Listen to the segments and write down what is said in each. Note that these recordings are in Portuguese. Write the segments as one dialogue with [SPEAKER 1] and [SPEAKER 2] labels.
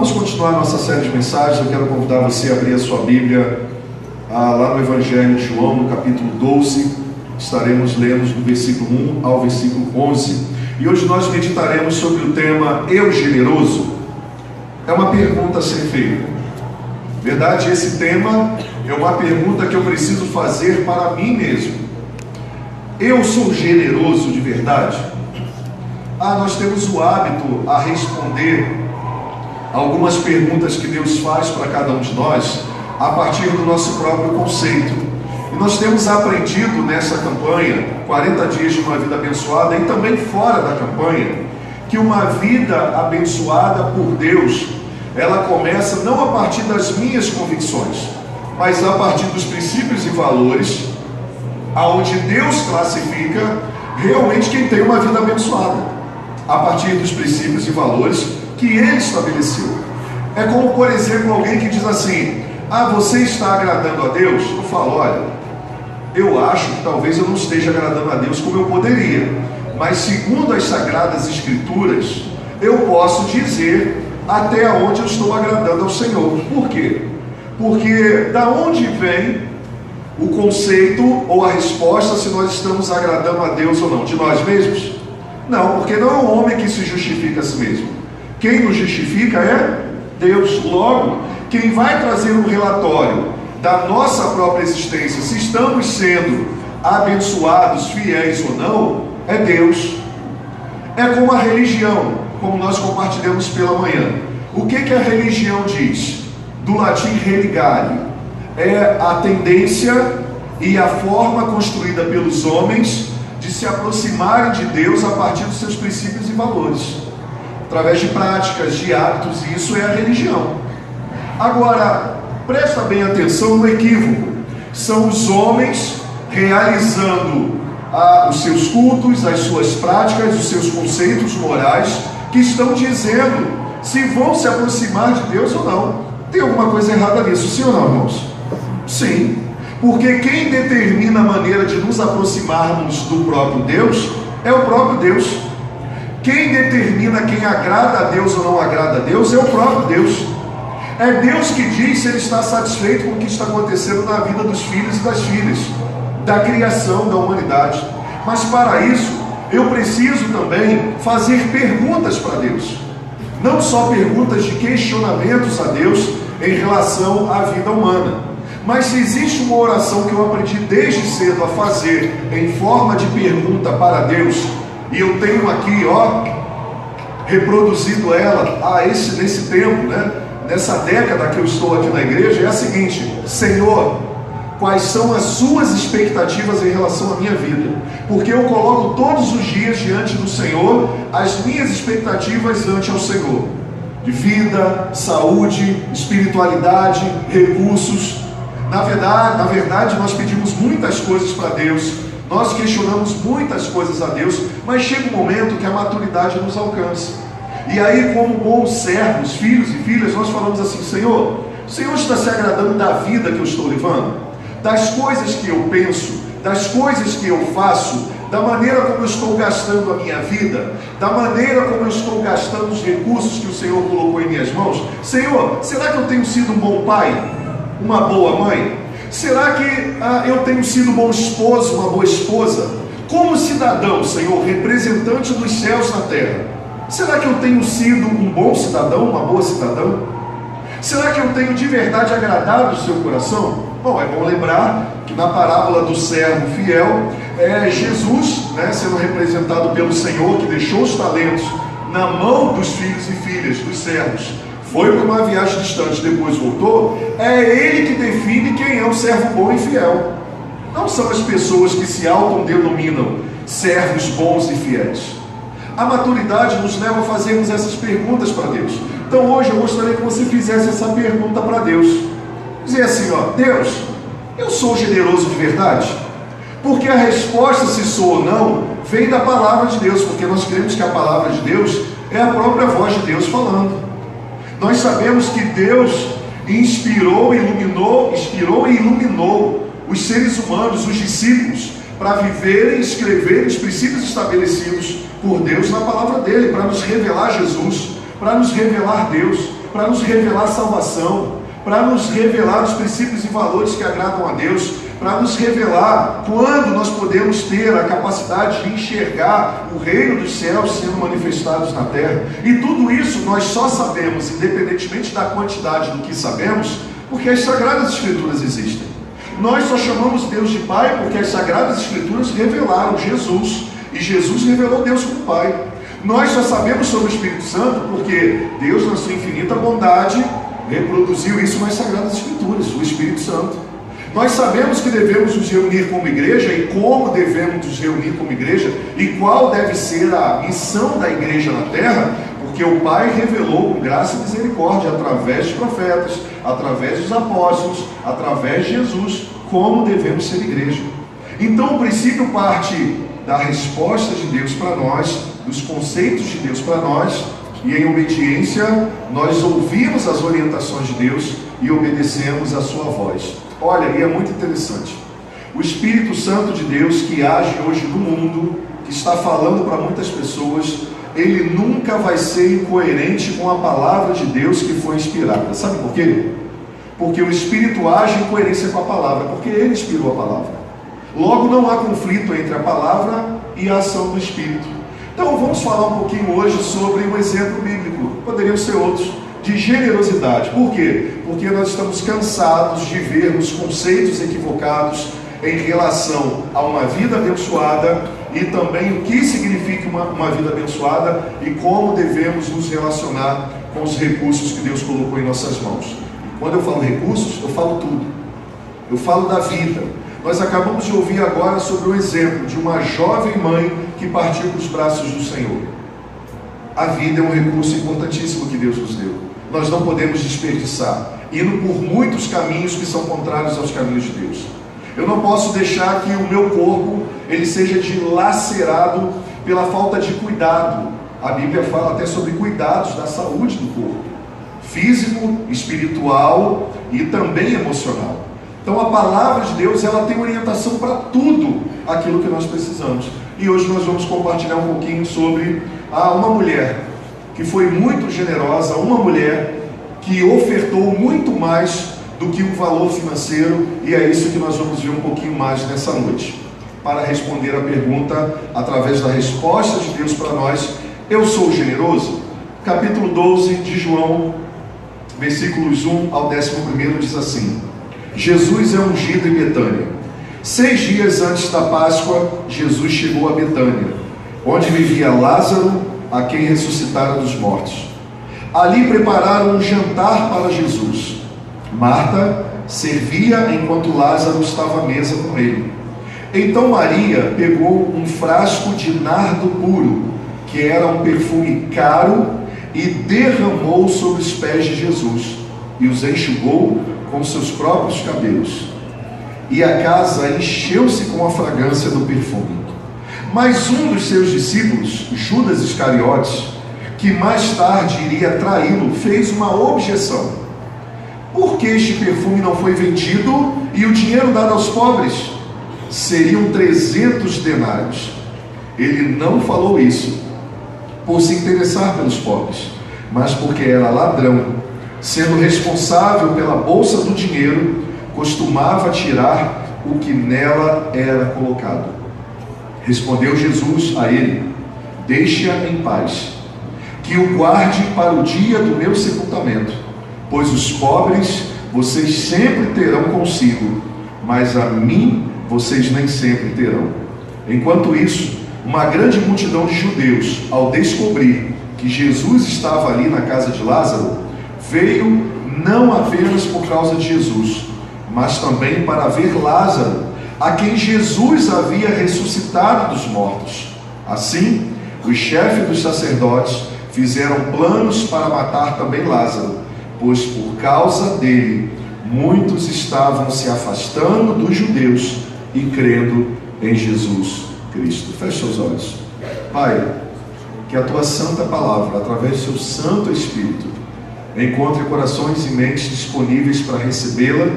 [SPEAKER 1] Vamos continuar nossa série de mensagens. Eu quero convidar você a abrir a sua Bíblia lá no Evangelho de João, no capítulo 12. Estaremos lendo do versículo 1 ao versículo 11. E hoje nós meditaremos sobre o tema Eu Generoso. É uma pergunta a ser feita. Verdade, esse tema é uma pergunta que eu preciso fazer para mim mesmo. Eu sou generoso de verdade? Nós temos o hábito a responder algumas perguntas que Deus faz para cada um de nós a partir do nosso próprio conceito. E nós temos aprendido nessa campanha, 40 dias de uma vida abençoada, e também fora da campanha, que uma vida abençoada por Deus, ela começa não a partir das minhas convicções, mas a partir dos princípios e valores, aonde Deus classifica realmente quem tem uma vida abençoada, a partir dos princípios e valores que Ele estabeleceu. É como, por exemplo, alguém que diz assim: você está agradando a Deus? Eu falo: olha, eu acho que talvez eu não esteja agradando a Deus como eu poderia, mas segundo as Sagradas Escrituras, eu posso dizer até onde eu estou agradando ao Senhor. Por quê? Porque da onde vem o conceito ou a resposta se nós estamos agradando a Deus ou não? De nós mesmos? Não, porque não é o homem que se justifica a si mesmo. Quem nos justifica é Deus. Logo, quem vai trazer um relatório da nossa própria existência, se estamos sendo abençoados, fiéis ou não, é Deus. É como a religião, como nós compartilhamos pela manhã. O que a religião diz? Do latim religare, é a tendência e a forma construída pelos homens de se aproximarem de Deus a partir dos seus princípios e valores, através de práticas, de hábitos, e isso é a religião. Agora, presta bem atenção no equívoco. São os homens realizando os seus cultos, as suas práticas, os seus conceitos morais, que estão dizendo se vão se aproximar de Deus ou não. Tem alguma coisa errada nisso, sim ou não, irmãos? Sim, porque quem determina a maneira de nos aproximarmos do próprio Deus é o próprio Deus. Quem determina quem agrada a Deus ou não agrada a Deus é o próprio Deus. É Deus que diz se Ele está satisfeito com o que está acontecendo na vida dos filhos e das filhas, da criação da humanidade. Mas para isso, eu preciso também fazer perguntas para Deus. Não só perguntas de questionamentos a Deus em relação à vida humana. Mas se existe uma oração que eu aprendi desde cedo a fazer em forma de pergunta para Deus, e eu tenho aqui, reproduzido ela nesse tempo, nessa década que eu estou aqui na igreja, é a seguinte: Senhor, quais são as suas expectativas em relação à minha vida? Porque eu coloco todos os dias diante do Senhor as minhas expectativas ante ao Senhor, de vida, saúde, espiritualidade, recursos. Na verdade, nós pedimos muitas coisas para Deus, nós questionamos muitas coisas a Deus, mas chega um momento que a maturidade nos alcança. E aí, como bons servos, filhos e filhas, nós falamos assim: Senhor, o Senhor está se agradando da vida que eu estou levando, das coisas que eu penso, das coisas que eu faço, da maneira como eu estou gastando a minha vida, da maneira como eu estou gastando os recursos que o Senhor colocou em minhas mãos. Senhor, será que eu tenho sido um bom pai? Uma boa mãe? Será que eu tenho sido um bom esposo, uma boa esposa? Como cidadão, Senhor, representante dos céus na terra, será que eu tenho sido um bom cidadão, uma boa cidadã? Será que eu tenho de verdade agradado o seu coração? Bom, é bom lembrar que na parábola do servo fiel, Jesus, sendo representado pelo Senhor, que deixou os talentos na mão dos filhos e filhas, dos servos, foi para uma viagem distante, depois voltou. É Ele que define quem é um servo bom e fiel. Não são as pessoas que se autodenominam servos bons e fiéis. A maturidade nos leva a fazermos essas perguntas para Deus. Então hoje eu gostaria que você fizesse essa pergunta para Deus. Dizer assim: Deus, eu sou generoso de verdade? Porque a resposta, se sou ou não, vem da palavra de Deus, porque nós cremos que a palavra de Deus é a própria voz de Deus falando. Nós sabemos que Deus inspirou e iluminou os seres humanos, os discípulos, para viverem e escreverem os princípios estabelecidos por Deus na palavra dele, para nos revelar Jesus, para nos revelar Deus. para nos revelar salvação, para nos revelar os princípios e valores que agradam a Deus, para nos revelar quando nós podemos ter a capacidade de enxergar o reino dos céus sendo manifestados na terra. E tudo isso nós só sabemos, independentemente da quantidade do que sabemos, porque as Sagradas Escrituras existem. Nós só chamamos Deus de Pai porque as Sagradas Escrituras revelaram Jesus, e Jesus revelou Deus como Pai. Nós só sabemos sobre o Espírito Santo porque Deus, na sua infinita bondade, reproduziu isso nas Sagradas Escrituras, o Espírito Santo. Nós sabemos que devemos nos reunir como igreja e como devemos nos reunir como igreja e qual deve ser a missão da igreja na terra, porque o Pai revelou com graça e misericórdia através dos profetas, através dos apóstolos, através de Jesus, como devemos ser igreja. Então o princípio parte da resposta de Deus para nós, dos conceitos de Deus para nós, e em obediência nós ouvimos as orientações de Deus e obedecemos a sua voz. Olha, e é muito interessante, o Espírito Santo de Deus que age hoje no mundo, que está falando para muitas pessoas, ele nunca vai ser incoerente com a palavra de Deus que foi inspirada. Sabe por quê? Porque o Espírito age em coerência com a palavra, porque ele inspirou a palavra. Logo não há conflito entre a palavra e a ação do Espírito. Então vamos falar um pouquinho hoje sobre um exemplo bíblico, poderiam ser outros, de generosidade. Por quê? Porque nós estamos cansados de vermos conceitos equivocados em relação a uma vida abençoada e também o que significa uma vida abençoada e como devemos nos relacionar com os recursos que Deus colocou em nossas mãos. Quando eu falo recursos, eu falo tudo. Eu falo da vida. Nós acabamos de ouvir agora sobre o exemplo de uma jovem mãe que partiu para os braços do Senhor. A vida é um recurso importantíssimo que Deus nos deu. Nós não podemos desperdiçar, indo por muitos caminhos que são contrários aos caminhos de Deus. Eu não posso deixar que o meu corpo ele seja dilacerado pela falta de cuidado. A Bíblia fala até sobre cuidados da saúde do corpo, físico, espiritual e também emocional. Então a palavra de Deus ela tem orientação para tudo aquilo que nós precisamos. E hoje nós vamos compartilhar um pouquinho sobre uma mulher que foi muito generosa, uma mulher que ofertou muito mais do que um valor financeiro, e é isso que nós vamos ver um pouquinho mais nessa noite, para responder a pergunta através da resposta de Deus para nós. Eu sou generoso? Capítulo 12 de João, versículos 1 ao 11 diz assim: Jesus é ungido em Betânia. 6 dias antes da Páscoa, Jesus chegou a Betânia, onde vivia Lázaro, a quem ressuscitaram dos mortos. Ali prepararam um jantar para Jesus. Marta servia enquanto Lázaro estava à mesa com ele. Então Maria pegou um frasco de nardo puro, que era um perfume caro, e derramou sobre os pés de Jesus, e os enxugou com seus próprios cabelos. E a casa encheu-se com a fragrância do perfume. Mas um dos seus discípulos, Judas Iscariotes, que mais tarde iria traí-lo, fez uma objeção: por que este perfume não foi vendido e o dinheiro dado aos pobres? Seriam 300 denários. Ele não falou isso por se interessar pelos pobres, mas porque era ladrão. Sendo responsável pela bolsa do dinheiro, costumava tirar o que nela era colocado. Respondeu Jesus a ele: deixe-a em paz, que o guarde para o dia do meu sepultamento, pois os pobres vocês sempre terão consigo, mas a mim vocês nem sempre terão. Enquanto isso, uma grande multidão de judeus, ao descobrir que Jesus estava ali na casa de Lázaro, veio não apenas por causa de Jesus, mas também para ver Lázaro, a quem Jesus havia ressuscitado dos mortos. Assim, os chefes dos sacerdotes fizeram planos para matar também Lázaro, pois por causa dele, muitos estavam se afastando dos judeus e crendo em Jesus Cristo. Feche seus olhos. Pai, que a tua santa palavra, através do seu Santo Espírito, encontre corações e mentes disponíveis para recebê-la,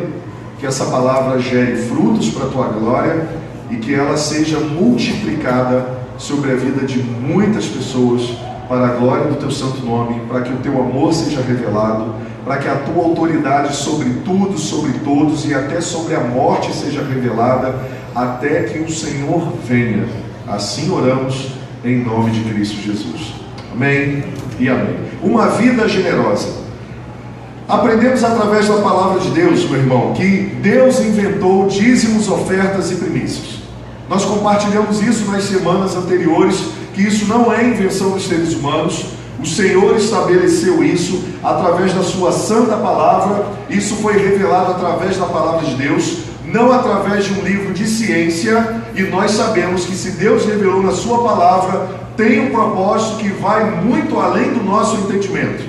[SPEAKER 1] que essa palavra gere frutos para a tua glória e que ela seja multiplicada sobre a vida de muitas pessoas para a glória do teu santo nome, para que o teu amor seja revelado, para que a tua autoridade sobre tudo, sobre todos e até sobre a morte seja revelada, até que o Senhor venha. Assim oramos em nome de Cristo Jesus. Amém e amém. Uma vida generosa. Aprendemos através da palavra de Deus, meu irmão, que Deus inventou dízimos, ofertas e primícias. Nós compartilhamos isso nas semanas anteriores, que isso não é invenção dos seres humanos. O Senhor estabeleceu isso através da sua santa palavra. Isso foi revelado através da palavra de Deus, não através de um livro de ciência. E nós sabemos que se Deus revelou na sua palavra, tem um propósito que vai muito além do nosso entendimento.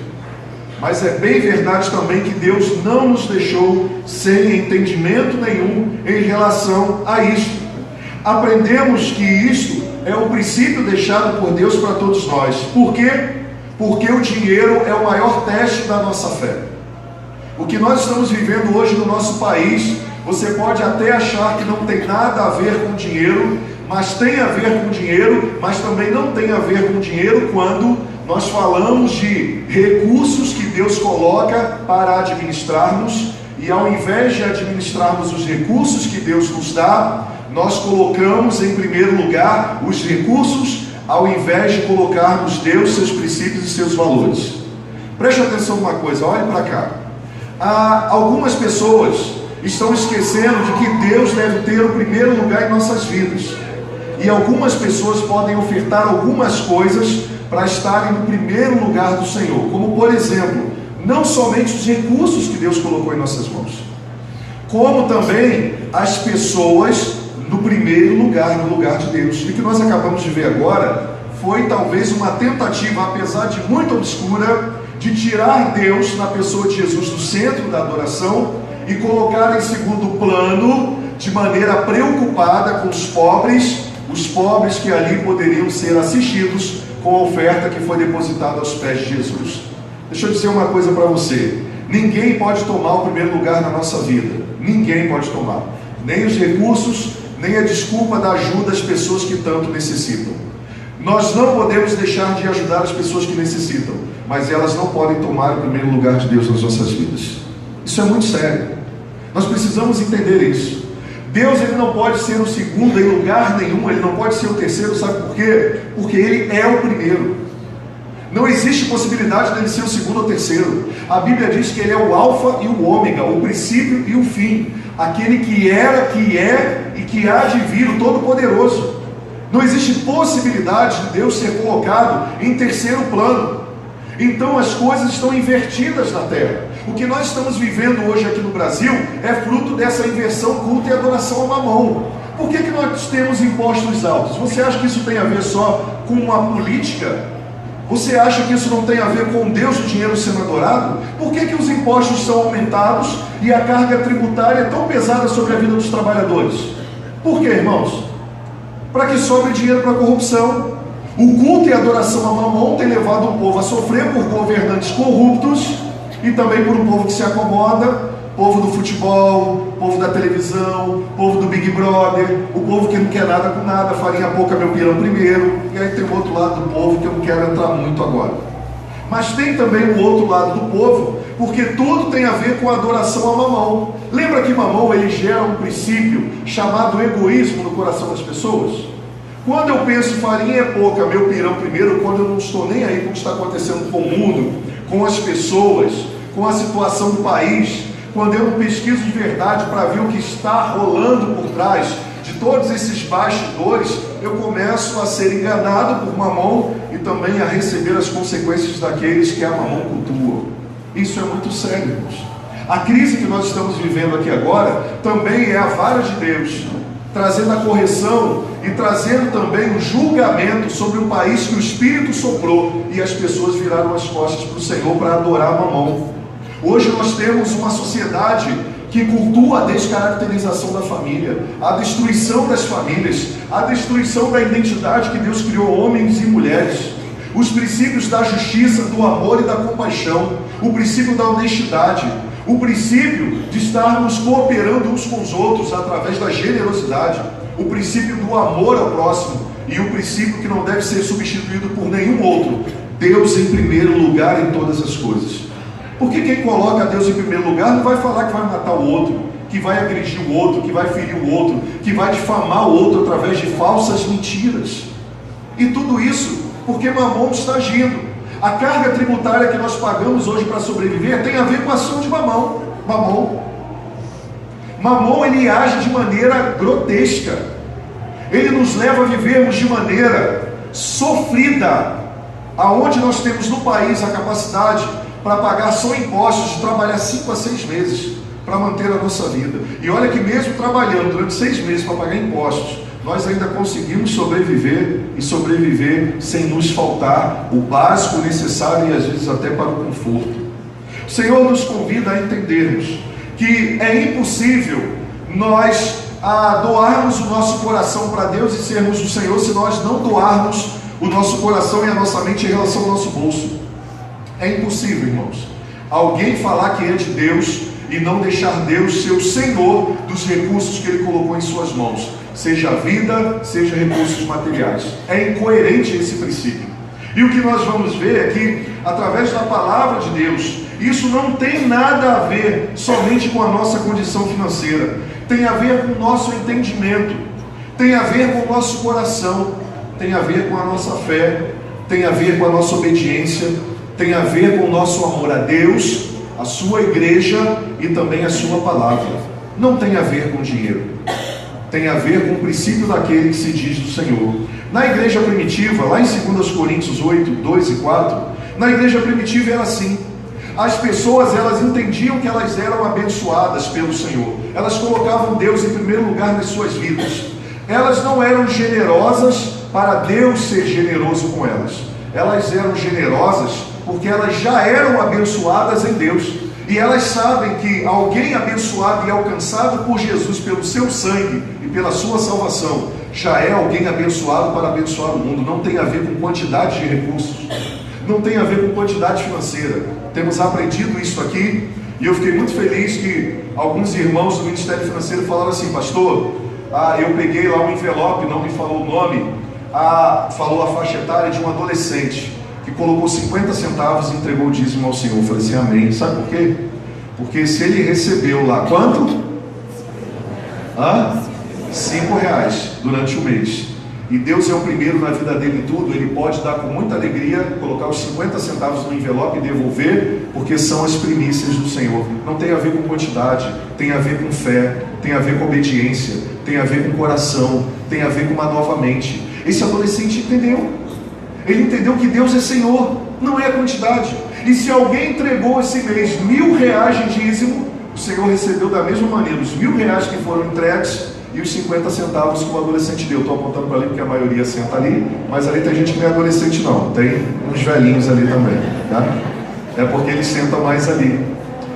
[SPEAKER 1] Mas é bem verdade também que Deus não nos deixou sem entendimento nenhum em relação a isto. Aprendemos que isto é o princípio deixado por Deus para todos nós. Por quê? Porque o dinheiro é o maior teste da nossa fé. O que nós estamos vivendo hoje no nosso país, você pode até achar que não tem nada a ver com dinheiro, mas tem a ver com dinheiro, mas também não tem a ver com dinheiro quando nós falamos de recursos que Deus coloca para administrarmos, e ao invés de administrarmos os recursos que Deus nos dá, nós colocamos em primeiro lugar os recursos, ao invés de colocarmos Deus, seus princípios e seus valores. Preste atenção numa coisa, olhe para cá. Algumas pessoas estão esquecendo de que Deus deve ter o primeiro lugar em nossas vidas. E algumas pessoas podem ofertar algumas coisas para estarem no primeiro lugar do Senhor. Como, por exemplo, não somente os recursos que Deus colocou em nossas mãos, como também as pessoas no primeiro lugar, no lugar de Deus. E o que nós acabamos de ver agora foi talvez uma tentativa, apesar de muito obscura, de tirar Deus na pessoa de Jesus do centro da adoração e colocar em segundo plano, de maneira preocupada com os pobres que ali poderiam ser assistidos com a oferta que foi depositada aos pés de Jesus. Deixa eu dizer uma coisa para você: ninguém pode tomar o primeiro lugar na nossa vida. Ninguém pode tomar, nem os recursos, nem a desculpa da ajuda às pessoas que tanto necessitam. Nós não podemos deixar de ajudar as pessoas que necessitam, mas elas não podem tomar o primeiro lugar de Deus nas nossas vidas. Isso é muito sério. Nós precisamos entender isso. Deus, ele não pode ser o segundo em lugar nenhum, ele não pode ser o terceiro, sabe por quê? Porque ele é o primeiro. Não existe possibilidade dele ser o segundo ou terceiro. A Bíblia diz que ele é o alfa e o ômega, o princípio e o fim, aquele que era, que é e que há de vir, o Todo-Poderoso. Não existe possibilidade de Deus ser colocado em terceiro plano. Então as coisas estão invertidas na terra. O que nós estamos vivendo hoje aqui no Brasil é fruto dessa inversão, culto e adoração a Mamon. Por que nós temos impostos altos? Você acha que isso tem a ver só com uma política? Você acha que isso não tem a ver com Deus, o dinheiro sendo adorado? Por que os impostos são aumentados e a carga tributária é tão pesada sobre a vida dos trabalhadores? Por quê, irmãos? Para que sobre dinheiro para a corrupção. O culto e a adoração a Mamon tem levado o povo a sofrer por governantes corruptos e também por um povo que se acomoda, povo do futebol, povo da televisão, povo do Big Brother, o povo que não quer nada com nada, farinha pouca, meu pirão primeiro, e aí tem o outro lado do povo que eu não quero entrar muito agora. Mas tem também o outro lado do povo, porque tudo tem a ver com a adoração a Mamon. Lembra que Mamon, ele gera um princípio chamado egoísmo no coração das pessoas? Quando eu penso farinha é pouca, meu pirão primeiro, quando eu não estou nem aí com o que está acontecendo com o mundo, com as pessoas, com a situação do país, quando eu não pesquiso de verdade para ver o que está rolando por trás de todos esses bastidores, eu começo a ser enganado por Mamon e também a receber as consequências daqueles que a Mamon cultuam. Isso é muito sério, irmãos. A crise que nós estamos vivendo aqui agora também é a vara de Deus, trazendo a correção e trazendo também o julgamento sobre um país que o Espírito soprou e as pessoas viraram as costas para o Senhor para adorar Mamon. Hoje nós temos uma sociedade que cultua a descaracterização da família, a destruição das famílias, a destruição da identidade que Deus criou homens e mulheres, os princípios da justiça, do amor e da compaixão, o princípio da honestidade, o princípio de estarmos cooperando uns com os outros através da generosidade, o princípio do amor ao próximo e o princípio que não deve ser substituído por nenhum outro, Deus em primeiro lugar em todas as coisas. Porque quem coloca Deus em primeiro lugar não vai falar que vai matar o outro, que vai agredir o outro, que vai ferir o outro, que vai difamar o outro através de falsas mentiras. E tudo isso porque Mamon está agindo. A carga tributária que nós pagamos hoje para sobreviver tem a ver com a ação de Mamon. Mamon, ele age de maneira grotesca. Ele nos leva a vivermos de maneira sofrida, aonde nós temos no país a capacidade para pagar só impostos, de trabalhar 5 a 6 meses para manter a nossa vida. E olha que mesmo trabalhando durante 6 meses para pagar impostos, nós ainda conseguimos sobreviver, e sobreviver sem nos faltar o básico necessário, e às vezes até para o conforto. O Senhor nos convida a entendermos que é impossível nós doarmos o nosso coração para Deus e sermos o Senhor se nós não doarmos o nosso coração e a nossa mente em relação ao nosso bolso. É impossível, irmãos, alguém falar que é de Deus e não deixar Deus ser o Senhor dos recursos que Ele colocou em suas mãos, seja vida, seja recursos materiais. É incoerente esse princípio. E o que nós vamos ver é que, através da palavra de Deus, isso não tem nada a ver somente com a nossa condição financeira, tem a ver com o nosso entendimento, tem a ver com o nosso coração, tem a ver com a nossa fé, tem a ver com a nossa obediência, tem a ver com o nosso amor a Deus, a sua igreja e também a sua palavra. Não tem a ver com dinheiro, tem a ver com o princípio daquele que se diz do Senhor. Na igreja primitiva, lá em 2 Coríntios 8, 2 e 4, na igreja primitiva era assim. As pessoas, elas entendiam que elas eram abençoadas pelo Senhor, elas colocavam Deus em primeiro lugar nas suas vidas. Elas não eram generosas para Deus ser generoso com elas, elas eram generosas porque elas já eram abençoadas em Deus, e elas sabem que alguém abençoado e alcançado por Jesus pelo seu sangue e pela sua salvação, já é alguém abençoado para abençoar o mundo. Não tem a ver com quantidade de recursos, não tem a ver com quantidade financeira. Temos aprendido isso aqui, e eu fiquei muito feliz que alguns irmãos do Ministério Financeiro falaram assim: pastor, eu peguei lá um envelope, não me falou o nome, falou a faixa etária de um adolescente que colocou 50 centavos e entregou o dízimo ao Senhor. Eu falei assim: amém. Sabe por quê? Porque se ele recebeu lá, quanto? R$5 durante o mês, e Deus é o primeiro na vida dele em tudo, ele pode dar com muita alegria, colocar os 50 centavos no envelope e devolver, porque são as primícias do Senhor. Não tem a ver com quantidade, tem a ver com fé, tem a ver com obediência, tem a ver com coração, tem a ver com uma nova mente. Esse adolescente entendeu. Ele entendeu que Deus é Senhor, não é a quantidade. E se alguém entregou esse mês R$1.000 de dízimo, o Senhor recebeu da mesma maneira os R$1.000 que foram entregues e os 50 centavos que o adolescente deu. Estou apontando para ali porque a maioria senta ali, mas ali tem gente que não é adolescente não, tem uns velhinhos ali também, tá? É porque eles sentam mais ali.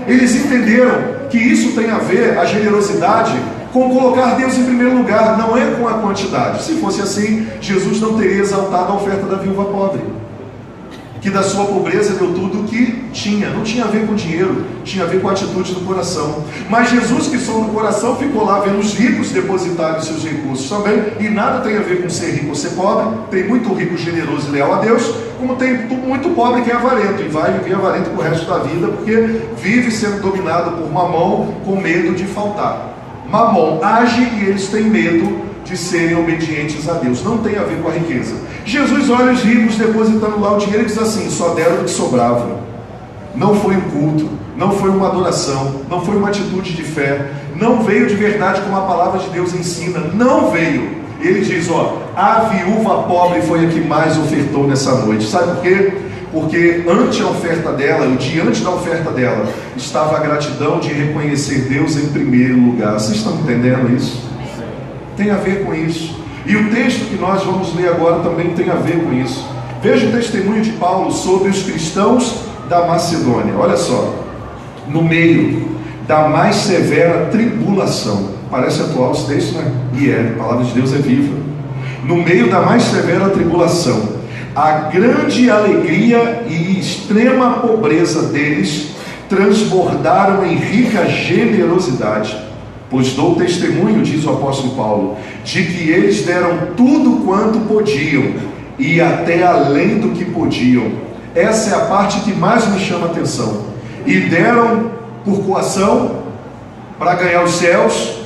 [SPEAKER 1] Eles entenderam que isso tem a ver, a generosidade, com colocar Deus em primeiro lugar, não é com a quantidade. Se fosse assim, Jesus não teria exaltado a oferta da viúva pobre, que da sua pobreza deu tudo o que tinha. Não tinha a ver com dinheiro, tinha a ver com a atitude do coração. Mas Jesus, que só no coração, ficou lá vendo os ricos depositarem seus recursos também. E nada tem a ver com ser rico ou ser pobre. Tem muito rico, generoso e leal a Deus, como tem muito pobre que é avarento, e vai viver avarento pro resto da vida, porque vive sendo dominado por Mamon, com medo de faltar. Mamon age e eles têm medo de serem obedientes a Deus. Não tem a ver com a riqueza. Jesus olha os ricos depositando lá o dinheiro e diz assim: só deram o que sobrava. Não foi um culto, não foi uma adoração, não foi uma atitude de fé, não veio de verdade como a palavra de Deus ensina, não veio. Ele diz: a viúva pobre foi a que mais ofertou nessa noite. Sabe por quê? Porque ante a oferta dela, ou diante da oferta dela, estava a gratidão de reconhecer Deus em primeiro lugar. Vocês estão entendendo isso? Tem a ver com isso. E o texto que nós vamos ler agora também tem a ver com isso. Veja o testemunho de Paulo sobre os cristãos da Macedônia. Olha só: no meio da mais severa tribulação. Parece atual esse texto, né? E a palavra de Deus é viva. No meio da mais severa tribulação, a grande alegria e extrema pobreza deles transbordaram em rica generosidade. Pois dou testemunho, diz o apóstolo Paulo, de que eles deram tudo quanto podiam, e até além do que podiam, Essa é a parte que mais me chama a atenção. E deram por coação para ganhar os céus,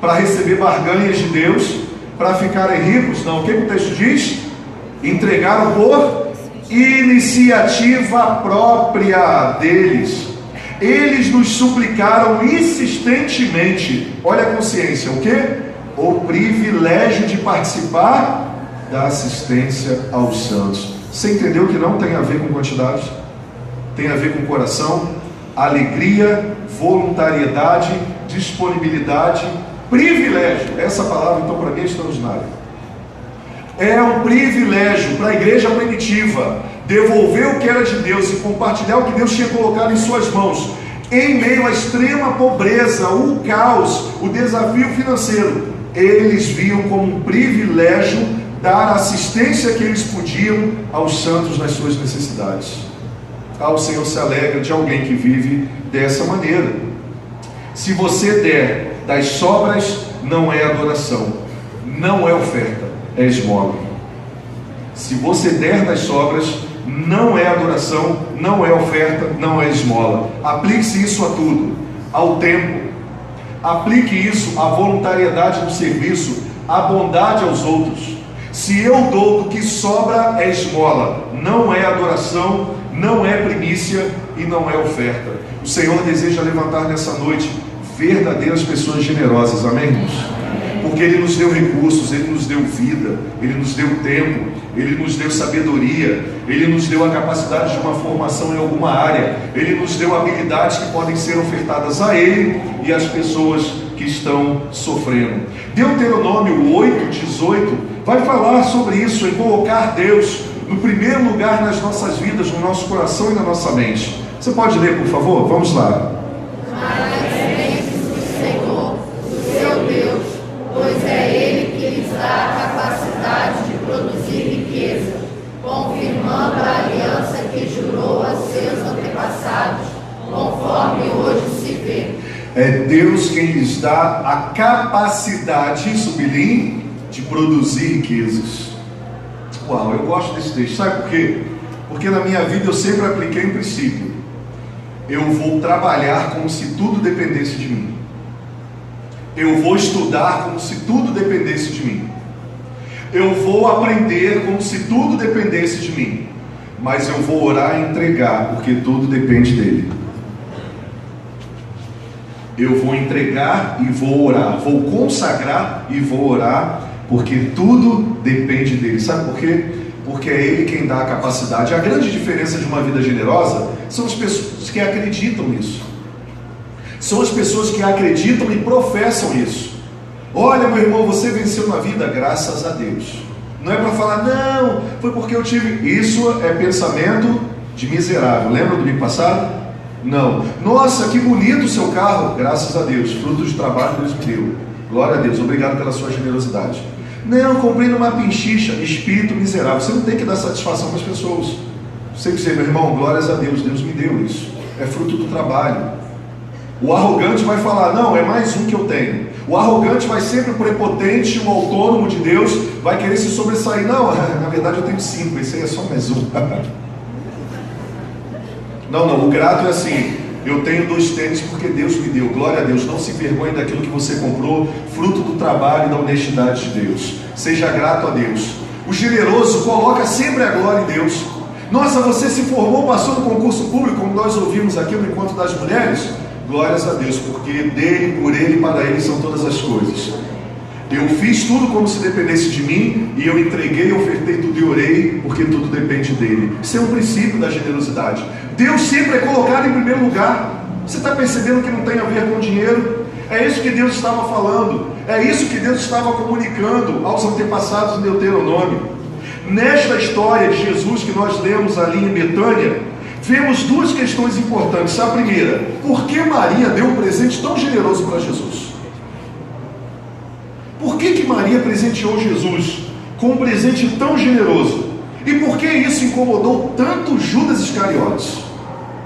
[SPEAKER 1] para receber barganhas de Deus, para ficarem ricos. Não, o que o texto diz? Entregaram por iniciativa própria deles. Eles nos suplicaram insistentemente. Olha a consciência, o quê? O privilégio de participar da assistência aos santos. Você entendeu que não tem a ver com quantidade? Tem a ver com coração, alegria, voluntariedade, disponibilidade, privilégio. Essa palavra então para mim é extraordinária. É um privilégio para a igreja primitiva devolver o que era de Deus e compartilhar o que Deus tinha colocado em suas mãos, em meio à extrema pobreza, o caos, o desafio financeiro. Eles viam como um privilégio dar a assistência que eles podiam aos santos nas suas necessidades. O Senhor se alegra de alguém que vive dessa maneira. Se você der das sobras, não é adoração, não é oferta, é esmola. Se você der das sobras, não é adoração, não é oferta, não é esmola. Aplique-se isso a tudo, ao tempo. Aplique isso à voluntariedade no serviço, à bondade aos outros. Se eu dou do que sobra, é esmola, não é adoração, não é primícia e não é oferta. O Senhor deseja levantar nessa noite verdadeiras pessoas generosas, amém, irmãos? Porque Ele nos deu recursos, Ele nos deu vida, Ele nos deu tempo, Ele nos deu sabedoria, Ele nos deu a capacidade de uma formação em alguma área, Ele nos deu habilidades que podem ser ofertadas a Ele e às pessoas que estão sofrendo. Deuteronômio 8:18 vai falar sobre isso, em colocar Deus no primeiro lugar nas nossas vidas, no nosso coração e na nossa mente. Você pode ler, por favor? Vamos lá.
[SPEAKER 2] Pois é Ele que lhes dá a capacidade de produzir riqueza, confirmando a aliança que jurou a seus antepassados, conforme hoje se vê.
[SPEAKER 1] É Deus quem lhes dá a capacidade, sublinhe, de produzir riquezas. Uau, eu gosto desse texto. Sabe por quê? Porque na minha vida eu sempre apliquei um princípio. Eu vou trabalhar como se tudo dependesse de mim. Eu vou estudar como se tudo dependesse de mim. Eu vou aprender como se tudo dependesse de mim. Mas eu vou orar e entregar, porque tudo depende dele. Eu vou entregar e vou orar. Vou consagrar e vou orar, porque tudo depende dele. Sabe por quê? Porque é ele quem dá a capacidade. A grande diferença de uma vida generosa são as pessoas que acreditam nisso. São as pessoas que acreditam e professam isso. Olha, meu irmão, você venceu na vida, graças a Deus. Não é para falar, não, foi porque eu tive. Isso é pensamento de miserável. Lembra do domingo passado? Não. Nossa, que bonito o seu carro, graças a Deus, fruto de trabalho que Deus me deu. Glória a Deus, obrigado pela sua generosidade. Não, comprei numa pinchicha, espírito miserável. Você não tem que dar satisfação para as pessoas. Você que dizer, meu irmão, glórias a Deus, Deus me deu isso. É fruto do trabalho. O arrogante vai falar, não, é mais um que eu tenho. O arrogante vai sempre o prepotente, o autônomo de Deus, vai querer se sobressair. Não, na verdade eu tenho 5, esse aí é só mais um. Não, o grato é assim, eu tenho 2 tênis porque Deus me deu. Glória a Deus, não se envergonhe daquilo que você comprou, fruto do trabalho e da honestidade de Deus. Seja grato a Deus. O generoso coloca sempre a glória em Deus. Nossa, você se formou, passou no concurso público, como nós ouvimos aqui no Encontro das Mulheres. Glórias a Deus, porque dele, por ele e para ele são todas as coisas. Eu fiz tudo como se dependesse de mim, e eu entreguei, ofertei tudo e orei, porque tudo depende dele. Isso é um princípio da generosidade. Deus sempre é colocado em primeiro lugar. Você está percebendo que não tem a ver com dinheiro? É isso que Deus estava falando, é isso que Deus estava comunicando aos antepassados em Deuteronômio. Nesta história de Jesus que nós lemos ali em Betânia, vemos 2 questões importantes. A primeira, por que Maria deu um presente tão generoso para Jesus? Por que Maria presenteou Jesus com um presente tão generoso? E por que isso incomodou tanto Judas Iscariotes?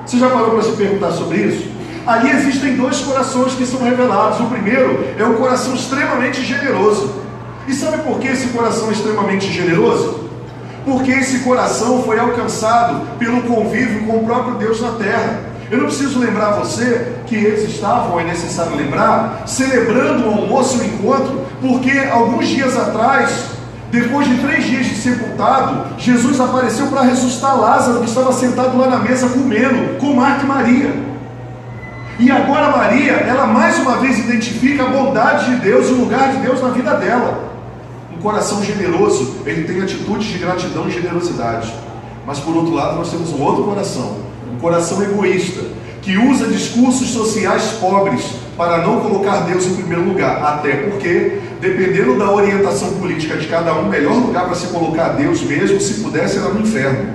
[SPEAKER 1] Você já parou para se perguntar sobre isso? Ali existem 2 corações que são revelados. O primeiro é um coração extremamente generoso. E sabe por que esse coração é extremamente generoso? Porque esse coração foi alcançado pelo convívio com o próprio Deus na terra. Eu não preciso lembrar você que eles estavam, é necessário lembrar, celebrando o almoço e o encontro, porque alguns dias atrás, depois de 3 dias de sepultado, Jesus apareceu para ressuscitar Lázaro, que estava sentado lá na mesa comendo, com Marta e Maria. E agora Maria, ela mais uma vez identifica a bondade de Deus e o lugar de Deus na vida dela. Um coração generoso, ele tem atitudes de gratidão e generosidade. Mas por outro lado, nós temos um outro coração, um coração egoísta, que usa discursos sociais pobres para não colocar Deus em primeiro lugar. Até porque, dependendo da orientação política de cada um, o melhor lugar para se colocar Deus mesmo, se pudesse, era no inferno.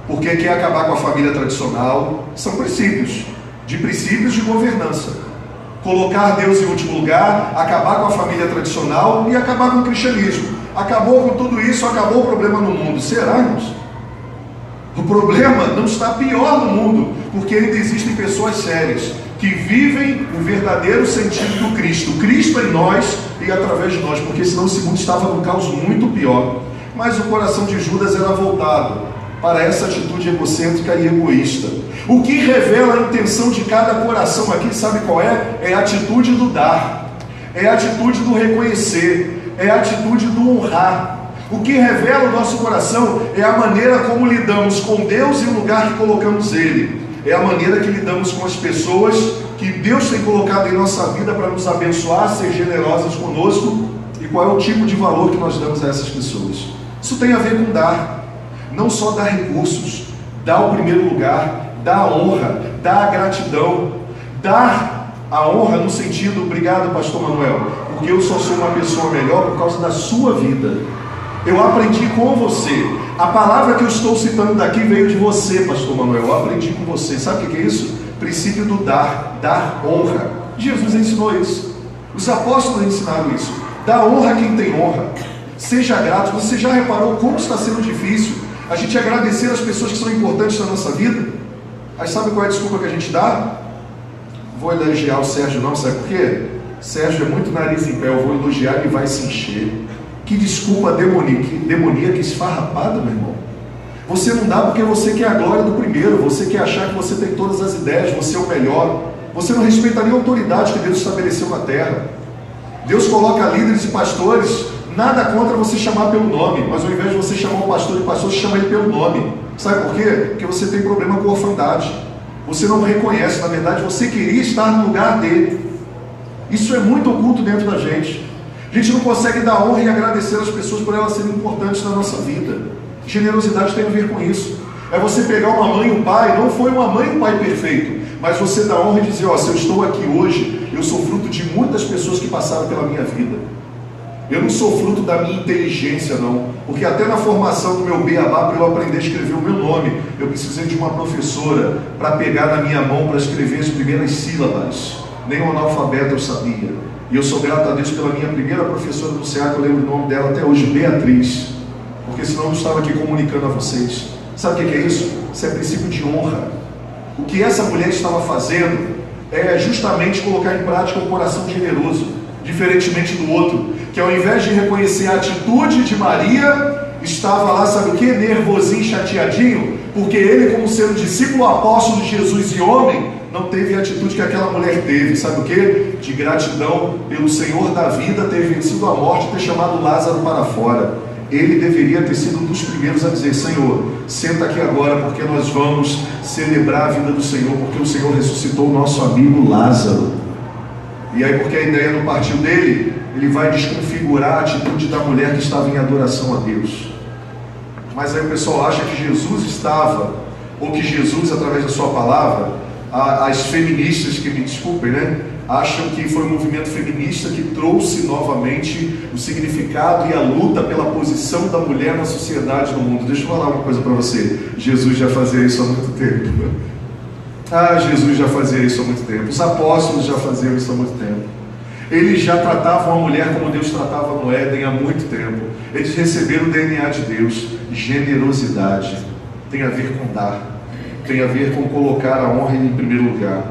[SPEAKER 1] Porque quer acabar com a família tradicional. São princípios de governança. Colocar Deus em último lugar, acabar com a família tradicional e acabar com o cristianismo. Acabou com tudo isso, acabou o problema no mundo. Será, irmãos? O problema não está pior no mundo, porque ainda existem pessoas sérias, que vivem o verdadeiro sentido do Cristo. Cristo em nós e através de nós, porque senão esse mundo estava num caos muito pior. Mas o coração de Judas era voltado para essa atitude egocêntrica e egoísta. O que revela a intenção de cada coração aqui, sabe qual é? É a atitude do dar, é a atitude do reconhecer, é a atitude do honrar. O que revela o nosso coração é a maneira como lidamos com Deus e o lugar que colocamos Ele. É a maneira que lidamos com as pessoas que Deus tem colocado em nossa vida para nos abençoar, ser generosas conosco, e qual é o tipo de valor que nós damos a essas pessoas. Isso tem a ver com dar, não só dar recursos, dar o primeiro lugar, dar a honra, dar a gratidão, dar a honra no sentido, obrigado pastor Manuel, porque eu só sou uma pessoa melhor por causa da sua vida. Eu aprendi com você. A palavra que eu estou citando daqui veio de você, pastor Manuel. Eu aprendi com você. Sabe o que é isso? Princípio do dar honra. Jesus ensinou isso. Os apóstolos ensinaram isso. Dá honra a quem tem honra. Seja grato. Você já reparou como está sendo difícil a gente agradecer as pessoas que são importantes na nossa vida? Aí sabe qual é a desculpa que a gente dá? Vou elogiar o Sérgio não, sabe por quê? Sérgio é muito nariz em pé, eu vou elogiar e vai se encher. Que desculpa demoníaca esfarrapada, meu irmão. Você não dá porque você quer a glória do primeiro, você quer achar que você tem todas as ideias, você é o melhor. Você não respeita nem a autoridade que Deus estabeleceu na terra. Deus coloca líderes e pastores, nada contra você chamar pelo nome, mas ao invés de você chamar o pastor de pastor, você chama ele pelo nome. Sabe por quê? Porque você tem problema com a orfandade. Você não reconhece, na verdade, você queria estar no lugar dele. Isso é muito oculto dentro da gente. A gente não consegue dar honra e agradecer as pessoas por elas serem importantes na nossa vida. Generosidade tem a ver com isso. É você pegar uma mãe e um pai, não foi uma mãe e um pai perfeito, mas você dá honra e dizer, ó, se eu estou aqui hoje, eu sou fruto de muitas pessoas que passaram pela minha vida. Eu não sou fruto da minha inteligência, não. Porque até na formação do meu beabá, para eu aprender a escrever o meu nome, eu precisei de uma professora para pegar na minha mão para escrever as primeiras sílabas. Nem o analfabeto eu sabia. E eu sou grato a Deus pela minha primeira professora do CA, que eu lembro o nome dela até hoje, Beatriz. Porque senão eu não estava aqui comunicando a vocês. Sabe o que é isso? Isso é princípio de honra. O que essa mulher estava fazendo é justamente colocar em prática um coração generoso, diferentemente do outro, que ao invés de reconhecer a atitude de Maria, estava lá, sabe o que? Nervosinho, chateadinho, porque ele, como sendo discípulo apóstolo de Jesus e homem, não teve a atitude que aquela mulher teve, sabe o que? De gratidão pelo Senhor da vida ter vencido a morte e ter chamado Lázaro para fora. Ele deveria ter sido um dos primeiros a dizer, Senhor, senta aqui agora, porque nós vamos celebrar a vida do Senhor, porque o Senhor ressuscitou o nosso amigo Lázaro. E aí, porque a ideia não partiu dele, ele vai desconfigurar a atitude da mulher que estava em adoração a Deus. Mas aí o pessoal acha que Jesus estava, ou que Jesus, através da sua palavra, as feministas, que me desculpem, né, acham que foi um movimento feminista que trouxe novamente o significado e a luta pela posição da mulher na sociedade, no mundo. Deixa eu falar uma coisa para você. Jesus já fazia isso há muito tempo. Jesus já fazia isso há muito tempo. Os apóstolos já faziam isso há muito tempo. Eles já tratavam a mulher como Deus tratava no Éden há muito tempo. Eles receberam o DNA de Deus. Generosidade tem a ver com dar, tem a ver com colocar a honra em primeiro lugar.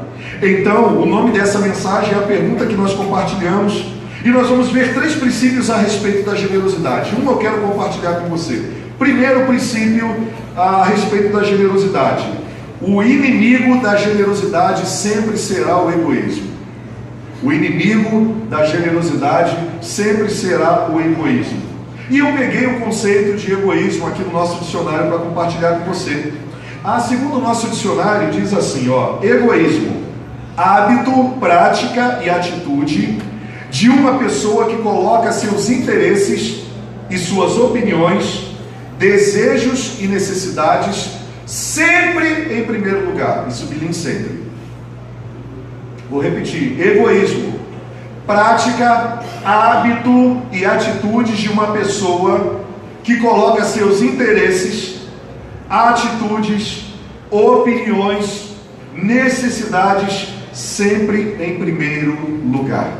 [SPEAKER 1] Então, o nome dessa mensagem é a pergunta que nós compartilhamos, e nós vamos ver 3 princípios a respeito da generosidade. Um eu quero compartilhar com você. Primeiro princípio a respeito da generosidade: o inimigo da generosidade sempre será o egoísmo. O inimigo da generosidade sempre será o egoísmo. E eu peguei o conceito de egoísmo aqui no nosso dicionário para compartilhar com você. Segundo o nosso dicionário, diz assim, egoísmo: hábito, prática e atitude de uma pessoa que coloca seus interesses e suas opiniões, desejos e necessidades sempre em primeiro lugar. Isso bilingue sempre. Vou repetir: egoísmo, prática, hábito e atitudes de uma pessoa que coloca seus interesses, atitudes, opiniões, necessidades sempre em primeiro lugar.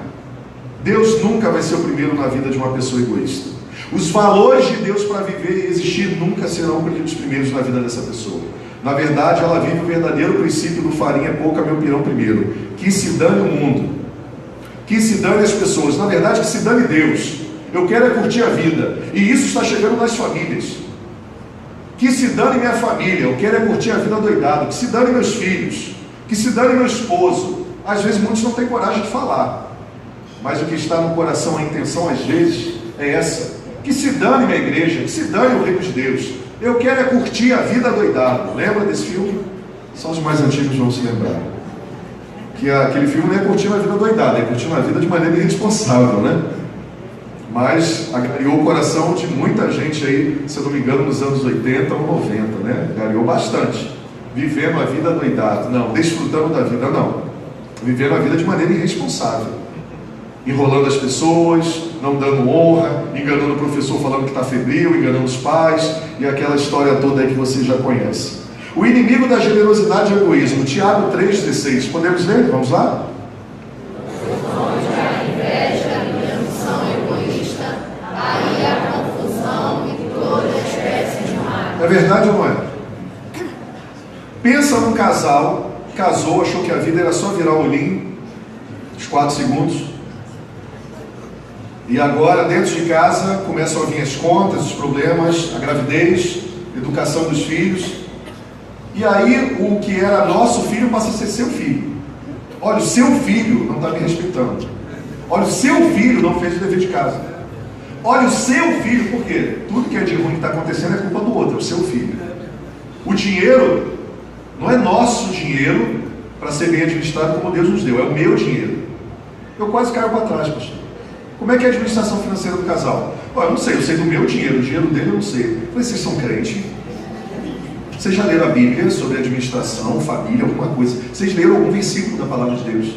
[SPEAKER 1] Deus nunca vai ser o primeiro na vida de uma pessoa egoísta. Os valores de Deus para viver e existir nunca serão os primeiros na vida dessa pessoa. Na verdade, ela vive o verdadeiro princípio do farinha pouca, meu pirão primeiro. Que se dane o mundo, que se dane as pessoas, na verdade que se dane Deus. Eu quero é curtir a vida, e isso está chegando nas famílias. Que se dane minha família, eu quero é curtir a vida doidado. Que se dane meus filhos, que se dane meu esposo. Às vezes muitos não têm coragem de falar, mas o que está no coração, a intenção às vezes é essa: que se dane minha igreja, que se dane o reino de Deus. Eu quero é curtir a vida doidado. Lembra desse filme? Só os mais antigos vão se lembrar. Que aquele filme não é curtindo a vida doidada, é curtindo a vida de maneira irresponsável, né? Mas agariou o coração de muita gente aí, se eu não me engano, nos anos 80 ou 90, né? Agariou bastante. Vivendo a vida doidado. Não, desfrutando da vida, não. Vivendo a vida de maneira irresponsável. Enrolando as pessoas, não dando honra, enganando o professor falando que está febril, enganando os pais, e aquela história toda aí que você já conhece. O inimigo da generosidade é o egoísmo. Tiago 3,16. Podemos ler? Vamos lá?
[SPEAKER 2] Onde a inveja, a ambição egoísta, aí a confusão e toda espécie de mal.
[SPEAKER 1] É verdade ou não é? Pensa num casal, casou, achou que a vida era só virar o olhinho, uns 4 segundos. E agora, dentro de casa, começam a vir as contas, os problemas, a gravidez, educação dos filhos. E aí, o que era nosso filho passa a ser seu filho. Olha, o seu filho não está me respeitando. Olha, o seu filho não fez o dever de casa. Olha, o seu filho, por quê? Tudo que é de ruim que está acontecendo é culpa do outro, é o seu filho. O dinheiro não é nosso dinheiro para ser bem administrado como Deus nos deu, é o meu dinheiro. Eu quase caio para trás, pastor. Como é que é a administração financeira do casal? Eu não sei, eu sei do meu dinheiro, o dinheiro dele eu não sei. Eu falei, vocês são crentes? Vocês já leram a Bíblia sobre administração, família, alguma coisa? Vocês leram algum versículo da palavra de Deus?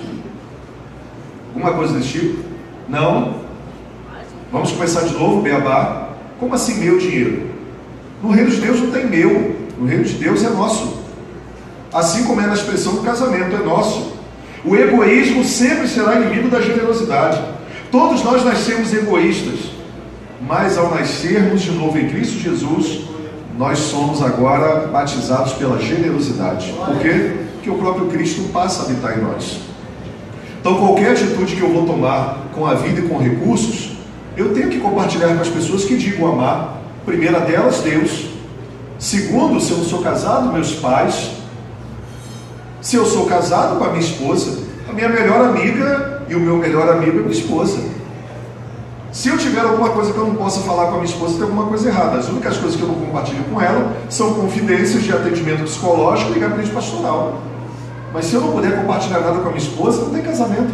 [SPEAKER 1] Alguma coisa desse tipo? Não? Vamos começar de novo, beabá. Como assim meu dinheiro? No reino de Deus não tem meu, no reino de Deus é nosso. Assim como é na expressão do casamento, é nosso. O egoísmo sempre será inimigo da generosidade. Todos nós nascemos egoístas, mas ao nascermos de novo em Cristo Jesus, nós somos agora batizados pela generosidade. Por quê? Porque o próprio Cristo passa a habitar em nós. Então qualquer atitude que eu vou tomar com a vida e com recursos, eu tenho que compartilhar com as pessoas que digam amar. Primeira delas, Deus. Segundo, se eu não sou casado, meus pais. Se eu sou casado, com a minha esposa. A minha melhor amiga e o meu melhor amigo é minha esposa. Se eu tiver alguma coisa que eu não possa falar com a minha esposa, tem alguma coisa errada. As únicas coisas que eu não compartilho com ela são confidências de atendimento psicológico e gabinete pastoral. Mas se eu não puder compartilhar nada com a minha esposa, não tem casamento.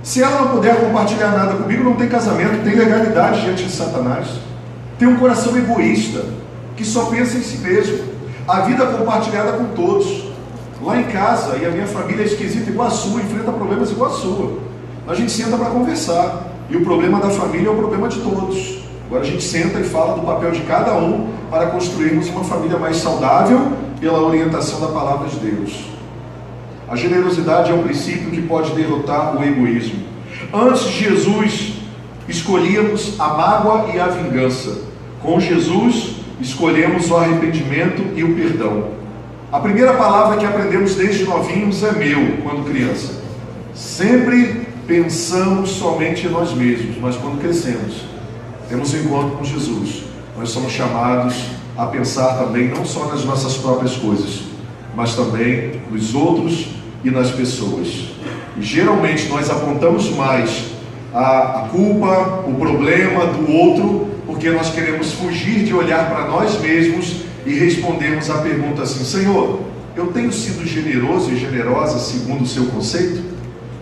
[SPEAKER 1] Se ela não puder compartilhar nada comigo, não tem casamento, tem legalidade diante de Satanás. Tem um coração egoísta, que só pensa em si mesmo. A vida compartilhada com todos. Lá em casa, e a minha família é esquisita igual a sua, enfrenta problemas igual a sua. A gente senta para conversar. E o problema da família é o problema de todos. Agora a gente senta e fala do papel de cada um para construirmos uma família mais saudável pela orientação da palavra de Deus. A generosidade é um princípio que pode derrotar o egoísmo. Antes de Jesus, escolhíamos a mágoa e a vingança. Com Jesus, escolhemos o arrependimento e o perdão. A primeira palavra que aprendemos desde novinhos é meu, quando criança. Sempre pensamos somente em nós mesmos, mas quando crescemos, temos um encontro com Jesus. nós somos chamados a pensar também não só nas nossas próprias coisas, mas também nos outros e nas pessoas. E geralmente nós apontamos mais a culpa, o problema do outro, porque nós queremos fugir de olhar para nós mesmos e respondemos a pergunta assim: Senhor, eu tenho sido generoso e generosa segundo o seu conceito?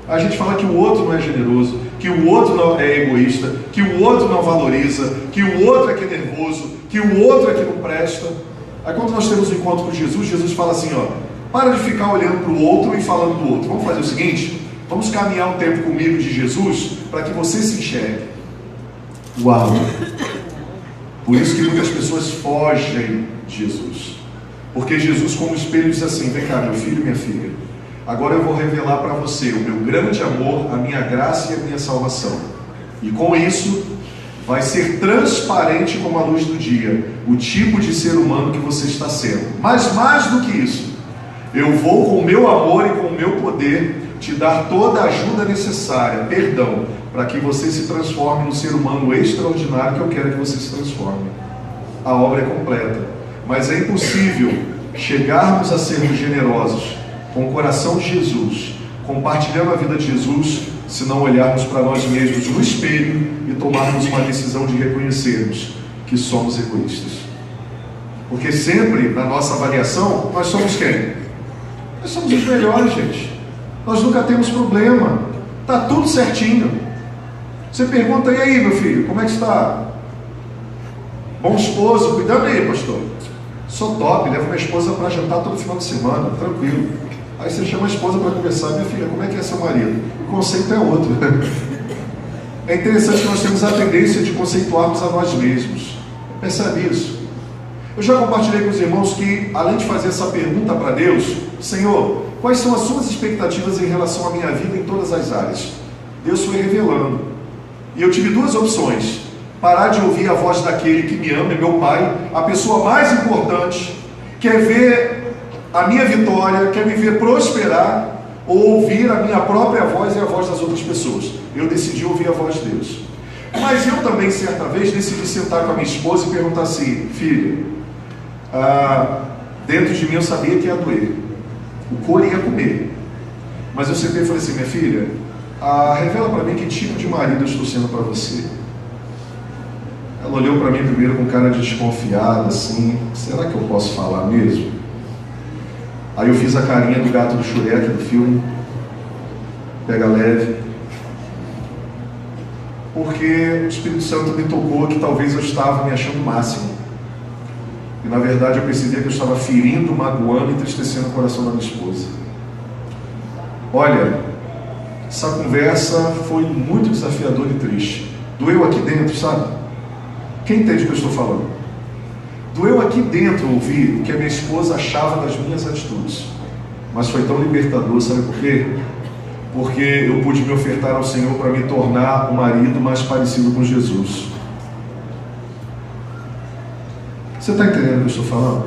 [SPEAKER 1] A gente fala que o outro não é generoso, que o outro não é egoísta, que o outro não valoriza, que o outro é que é nervoso, que o outro é que não presta. Aí quando nós temos um encontro com Jesus, Jesus fala assim, ó: para de ficar olhando para o outro e falando do outro. Vamos fazer o seguinte, vamos caminhar um tempo comigo de Jesus, para que você se enxergue. Uau! Por isso que muitas pessoas fogem de Jesus, porque Jesus como espelho diz assim: vem cá, meu filho e minha filha, agora eu vou revelar para você o meu grande amor, a minha graça e a minha salvação, e com isso vai ser transparente como a luz do dia o tipo de ser humano que você está sendo. Mas mais do que isso, eu vou com o meu amor e com o meu poder te dar toda a ajuda necessária, perdão, para que você se transforme no ser humano extraordinário que eu quero que você se transforme. A obra é completa, mas é impossível chegarmos a sermos generosos com o coração de Jesus, compartilhando a vida de Jesus, se não olharmos para nós mesmos no espelho e tomarmos uma decisão de reconhecermos que somos egoístas. Porque sempre na nossa avaliação, nós somos quem? Nós somos os melhores, gente. Nós nunca temos problema, está tudo certinho. Você pergunta: e aí, meu filho, como é que está? Bom esposo, cuidando aí, pastor. Sou top, levo minha esposa para jantar todo final de semana, tranquilo. Aí você chama a esposa para conversar: minha filha, como é que é seu marido? O conceito é outro. É interessante que nós temos a tendência de conceituarmos a nós mesmos. Percebe isso? Eu já compartilhei com os irmãos que, além de fazer essa pergunta para Deus: Senhor, quais são as suas expectativas em relação à minha vida em todas as áreas? Deus foi revelando. E eu tive duas opções: parar de ouvir a voz daquele que me ama, é meu pai, a pessoa mais importante, quer ver a minha vitória, quer me ver prosperar, ou ouvir a minha própria voz e a voz das outras pessoas. Eu decidi ouvir a voz de Deus. Mas eu também, certa vez, decidi sentar com a minha esposa e perguntar assim: filha, dentro de mim eu sabia que ia doer, o couro ia comer, mas eu sentei e falei assim: minha filha, revela para mim que tipo de marido eu estou sendo para você. Ela olhou para mim primeiro com cara de desconfiada, assim: será que eu posso falar mesmo? Aí eu fiz a carinha do gato do Shrek do filme, pega leve, porque o Espírito Santo me tocou que talvez eu estava me achando o máximo, e na verdade eu percebia que eu estava ferindo, magoando e entristecendo o coração da minha esposa. Olha, essa conversa foi muito desafiadora e triste. Doeu aqui dentro, sabe? Quem entende o que eu estou falando? Doeu aqui dentro ouvir o que a minha esposa achava das minhas atitudes, mas foi tão libertador, sabe por quê? Porque eu pude me ofertar ao Senhor para me tornar um marido mais parecido com Jesus. Você está entendendo o que eu estou falando?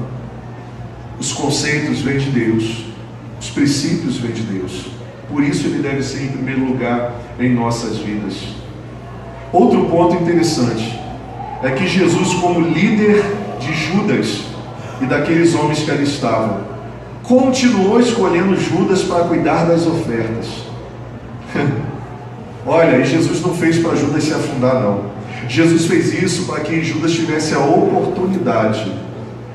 [SPEAKER 1] Os conceitos vêm de Deus, os princípios vêm de Deus, por isso Ele deve ser em primeiro lugar em nossas vidas. Outro ponto interessante é que Jesus, como líder de Judas e daqueles homens que ali estavam, continuou escolhendo Judas para cuidar das ofertas. Olha, e Jesus não fez para Judas se afundar, não. Jesus fez isso para que Judas tivesse a oportunidade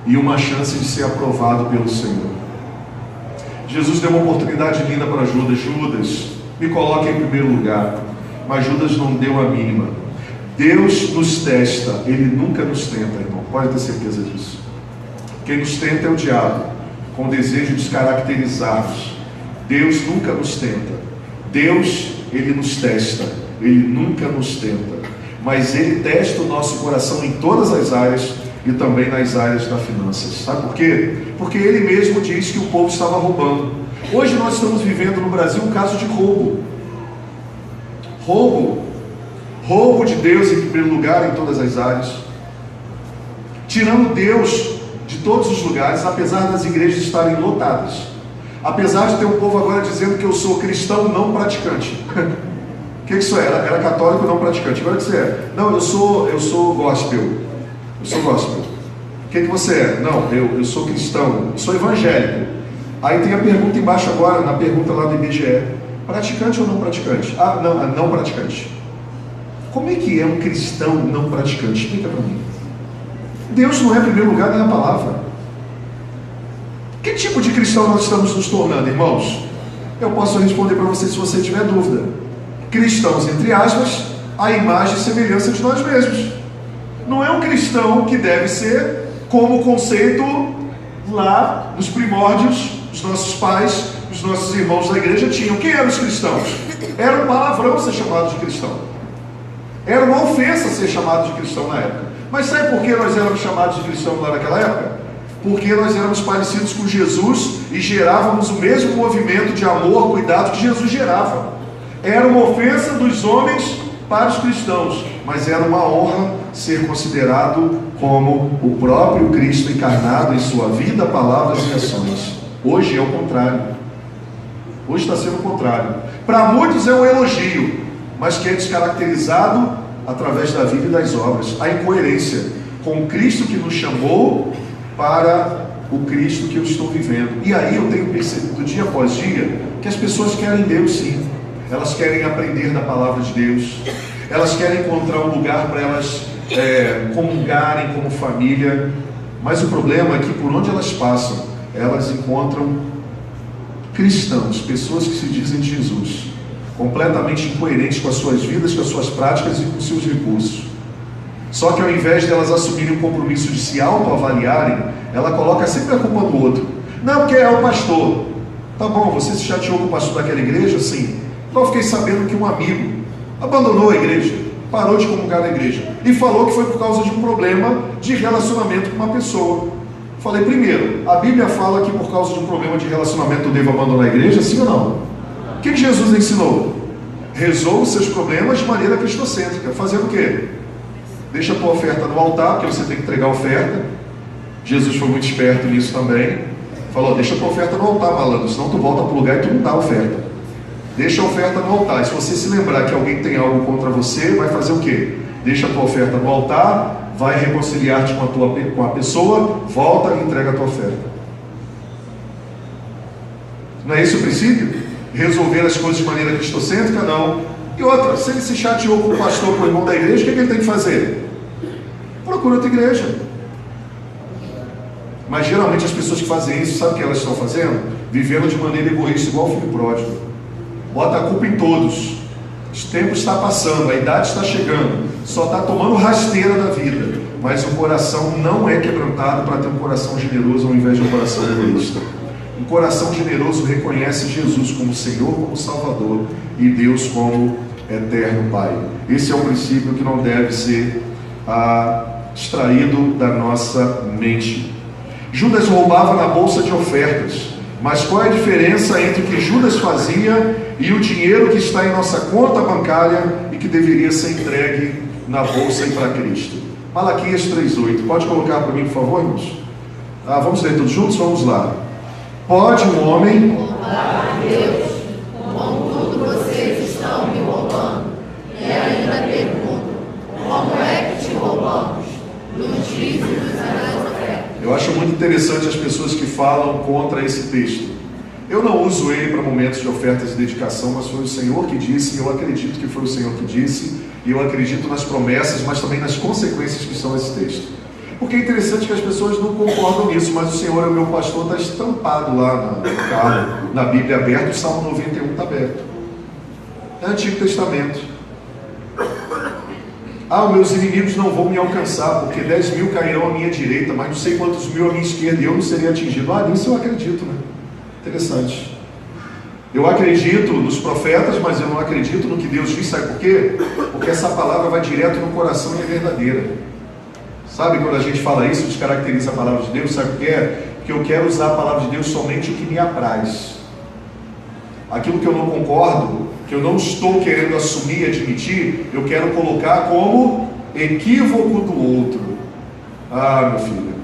[SPEAKER 1] e uma chance de ser aprovado pelo Senhor. Jesus deu uma oportunidade linda para Judas: Judas, me coloque em primeiro lugar. Mas Judas não deu a mínima. Deus nos testa, Ele nunca nos tenta, irmão, pode ter certeza disso. Quem nos tenta é o diabo, com o desejo de descaracterizar-nos. Deus nunca nos tenta. Deus, Ele nos testa, Ele nunca nos tenta, mas Ele testa o nosso coração em todas as áreas e também nas áreas das finanças. Sabe por quê? Porque Ele mesmo diz que o povo estava roubando. Hoje nós estamos vivendo no Brasil um caso de roubo. Roubo de Deus em primeiro lugar em todas as áreas, tirando Deus de todos os lugares, apesar das igrejas estarem lotadas, apesar de ter um povo agora dizendo que eu sou cristão não praticante. O que isso é? Era católico não praticante. Agora o que você é? Não, eu sou gospel. Eu sou gospel. O que você é? Não, eu sou cristão, eu sou evangélico. Aí tem a pergunta embaixo agora, na pergunta lá do IBGE: praticante ou não praticante? Ah, não, não praticante. Como é que é um cristão não praticante? Explica para mim. Deus não é em primeiro lugar nem a palavra. Que tipo de cristão nós estamos nos tornando, irmãos? Eu posso responder para você se você tiver dúvida. Cristãos, entre aspas, a imagem e semelhança de nós mesmos. Não é um cristão que deve ser como o conceito lá nos primórdios, os nossos pais, os nossos irmãos da igreja tinham. Quem eram os cristãos? Era um palavrão ser chamado de cristão. Era uma ofensa ser chamado de cristão na época. Mas sabe por que nós éramos chamados de cristão lá naquela época? Porque nós éramos parecidos com Jesus e gerávamos o mesmo movimento de amor, cuidado que Jesus gerava. Era uma ofensa dos homens para os cristãos, mas era uma honra ser considerado como o próprio Cristo encarnado em sua vida, palavras e ações. Hoje é o contrário. Hoje está sendo o contrário. Para muitos é um elogio, mas que é descaracterizado através da vida e das obras. A incoerência com o Cristo que nos chamou para o Cristo que eu estou vivendo. E aí eu tenho percebido dia após dia que as pessoas querem Deus sim. Elas querem aprender da palavra de Deus. Elas querem encontrar um lugar para elas comungarem como família. Mas o problema é que por onde elas passam, elas encontram cristãos, pessoas que se dizem de Jesus, completamente incoerentes com as suas vidas, com as suas práticas e com os seus recursos. Só que ao invés de elas assumirem o compromisso de se autoavaliarem, ela coloca sempre a culpa no outro. Não, porque é o pastor. Tá bom, você se chateou com o pastor daquela igreja? Sim. Então eu fiquei sabendo que um amigo abandonou a igreja, parou de comungar na igreja e falou que foi por causa de um problema de relacionamento com uma pessoa. Falei, primeiro, a Bíblia fala que por causa de um problema de relacionamento eu devo abandonar a igreja, sim ou não? O que Jesus ensinou? Resolva os seus problemas de maneira cristocêntrica. Fazendo o quê? Deixa a tua oferta no altar, porque você tem que entregar a oferta. Jesus foi muito esperto nisso também. Falou, deixa a tua oferta no altar, malandro, senão tu volta para o lugar e tu não dá a oferta. Deixa a oferta no altar. E se você se lembrar que alguém tem algo contra você, vai fazer o quê? Deixa a tua oferta no altar, vai reconciliar-te com a pessoa, volta e entrega a tua oferta. Não é esse o princípio? Resolver as coisas de maneira cristocêntrica? Não. E outra, se ele se chateou com o pastor, com o irmão da igreja, o que ele tem que fazer? Procura outra igreja. Mas geralmente as pessoas que fazem isso, sabe o que elas estão fazendo? Vivendo de maneira egoísta, igual o filho pródigo. Bota a culpa em todos. O tempo está passando, a idade está chegando, só está tomando rasteira da vida. Mas o coração não é quebrantado para ter um coração generoso ao invés de um coração egoísta. Um coração generoso reconhece Jesus como Senhor, como Salvador e Deus como Eterno Pai. Esse é um princípio que não deve ser extraído da nossa mente. Judas roubava na bolsa de ofertas, mas qual é a diferença entre o que Judas fazia e o dinheiro que está em nossa conta bancária e que deveria ser entregue na bolsa e para Cristo? Malaquias 3,8. Pode colocar para mim, por favor, irmãos? Vamos ler todos juntos? Vamos lá. Pode um homem
[SPEAKER 2] louvar a Deus, contudo vocês estão me roubando. E ainda pergunto, como é que te roubamos? Nos dízimos e nas ofertas.
[SPEAKER 1] Eu acho muito interessante as pessoas que falam contra esse texto. Eu não uso ele para momentos de ofertas e dedicação, mas foi o Senhor que disse, e eu acredito que foi o Senhor que disse, e eu acredito nas promessas, mas também nas consequências que estão nesse texto. Porque é interessante que as pessoas não concordam nisso, mas o Senhor é o meu pastor, está estampado lá no carro, na Bíblia aberta, o Salmo 91 está aberto. É Antigo Testamento. Os meus inimigos não vão me alcançar, porque 10.000 cairão à minha direita, mas não sei quantos mil à minha esquerda, e eu não serei atingido. Nisso eu acredito, né? Interessante. Eu acredito nos profetas, mas eu não acredito no que Deus diz, sabe por quê? Porque essa palavra vai direto no coração e é verdadeira. Sabe quando a gente fala isso, descaracteriza a palavra de Deus, sabe o que é? Porque eu quero usar a palavra de Deus somente o que me apraz. Aquilo que eu não concordo, que eu não estou querendo assumir e admitir, eu quero colocar como equívoco do outro. Meu filho,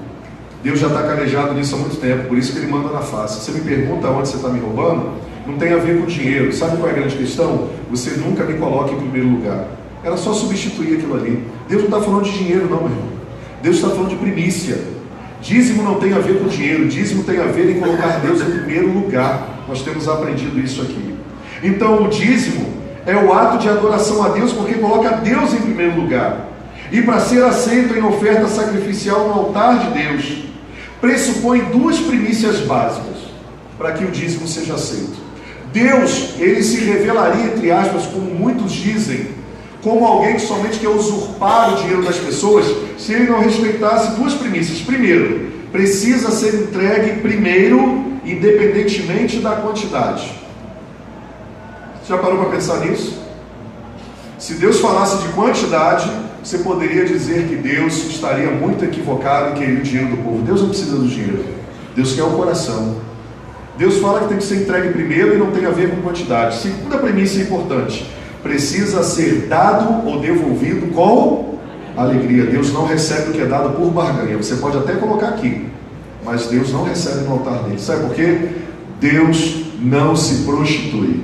[SPEAKER 1] Deus já está calejado nisso há muito tempo, por isso que Ele manda na face. Você me pergunta onde você está me roubando, não tem a ver com dinheiro. Sabe qual é a grande questão? Você nunca me coloca em primeiro lugar. Era só substituir aquilo ali. Deus não está falando de dinheiro não, meu irmão. Deus está falando de primícia. Dízimo não tem a ver com dinheiro, dízimo tem a ver em colocar Deus em primeiro lugar. Nós temos aprendido isso aqui. Então o dízimo é o ato de adoração a Deus, porque coloca Deus em primeiro lugar. E para ser aceito em oferta sacrificial no altar de Deus, pressupõe duas primícias básicas para que o dízimo seja aceito. Deus, ele se revelaria, entre aspas, como muitos dizem, como alguém que somente quer usurpar o dinheiro das pessoas, se ele não respeitasse duas primícias. Primeiro, precisa ser entregue primeiro, independentemente da quantidade. Você já parou para pensar nisso? Se Deus falasse de quantidade, você poderia dizer que Deus estaria muito equivocado em querer o dinheiro do povo. Deus não precisa do dinheiro, Deus quer o coração. Deus fala que tem que ser entregue primeiro e não tem a ver com quantidade. Segunda premissa importante: precisa ser dado ou devolvido com alegria. Deus não recebe o que é dado por barganha. Você pode até colocar aqui, mas Deus não recebe no altar dele. Sabe por quê? Deus não se prostitui.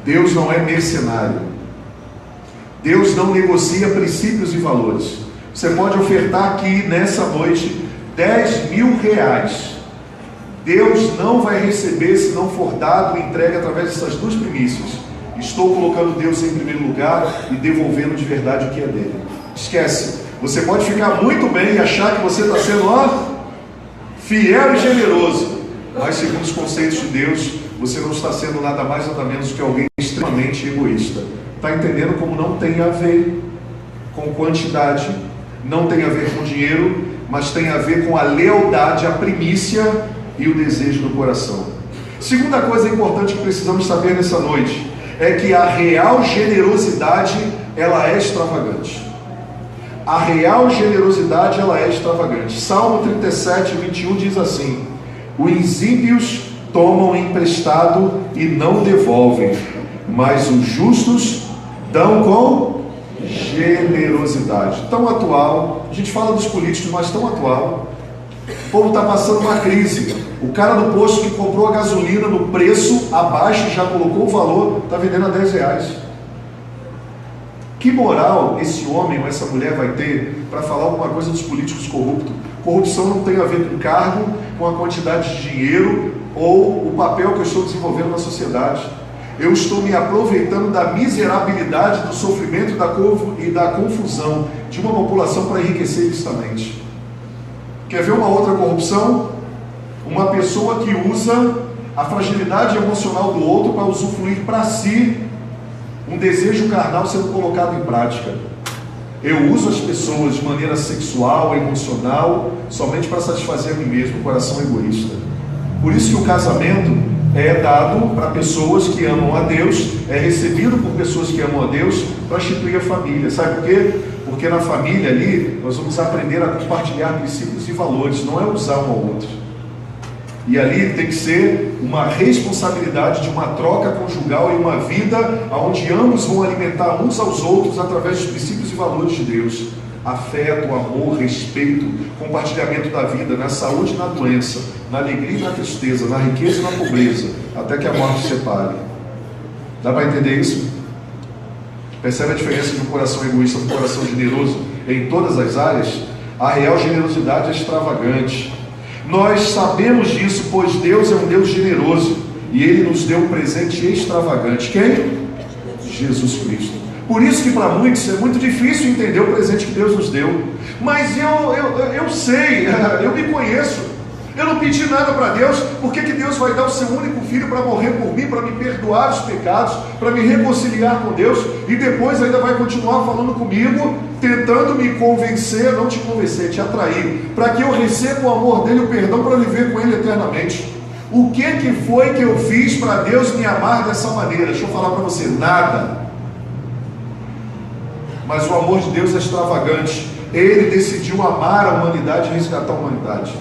[SPEAKER 1] Deus não é mercenário. Deus não negocia princípios e valores. Você pode ofertar aqui nessa noite 10 mil reais. Deus não vai receber se não for dado e entregue através dessas duas primícias. Estou colocando Deus em primeiro lugar e devolvendo de verdade o que é dele. Esquece. Você pode ficar muito bem e achar que você está sendo fiel e generoso, mas segundo os conceitos de Deus, você não está sendo nada mais nada menos que alguém extremamente egoísta. Está entendendo como não tem a ver com quantidade, não tem a ver com dinheiro, mas tem a ver com a lealdade, a primícia e o desejo do coração. Segunda coisa importante que precisamos saber nessa noite é que a real generosidade, ela é extravagante. A real generosidade, ela é extravagante. Salmo 37, 21 diz assim: os ímpios tomam emprestado e não devolvem, mas os justos dão com generosidade. Tão atual, a gente fala dos políticos, mas tão atual. O povo está passando uma crise. O cara do posto que comprou a gasolina no preço abaixo, já colocou o valor, está vendendo a 10 reais. Que moral esse homem ou essa mulher vai ter para falar alguma coisa dos políticos corruptos? Corrupção não tem a ver com cargo, com a quantidade de dinheiro ou o papel que eu estou desenvolvendo na sociedade. Eu estou me aproveitando da miserabilidade, do sofrimento e da confusão de uma população para enriquecer ilicitamente. Quer ver uma outra corrupção? Uma pessoa que usa a fragilidade emocional do outro para usufruir para si um desejo carnal sendo colocado em prática. Eu uso as pessoas de maneira sexual, emocional, somente para satisfazer a mim mesmo, o coração egoísta. Por isso que o casamento é dado para pessoas que amam a Deus, é recebido por pessoas que amam a Deus para instituir a família. Sabe por quê? Porque na família ali nós vamos aprender a compartilhar princípios e valores, não é usar um ao outro. E ali tem que ser uma responsabilidade de uma troca conjugal e uma vida onde ambos vão alimentar uns aos outros através dos princípios e valores de Deus. Afeto, amor, respeito, compartilhamento da vida, na saúde e na doença, na alegria e na tristeza, na riqueza e na pobreza, até que a morte separe. Dá para entender isso? Percebe a diferença de um coração egoísta para um coração generoso em todas as áreas? A real generosidade é extravagante. Nós sabemos disso, pois Deus é um Deus generoso e Ele nos deu um presente extravagante. Quem? Jesus Cristo. Por isso que para muitos é muito difícil entender o presente que Deus nos deu. Mas eu sei, eu me conheço. Eu não pedi nada para Deus. Por que Deus vai dar o seu único filho para morrer por mim, para me perdoar os pecados, para me reconciliar com Deus, e depois ainda vai continuar falando comigo, tentando me convencer, não te convencer, te atrair, para que eu receba o amor dele, o perdão, para viver com ele eternamente? O que foi que eu fiz para Deus me amar dessa maneira? Deixa eu falar para você, nada. Mas o amor de Deus é extravagante. Ele decidiu amar a humanidade e resgatar a humanidade.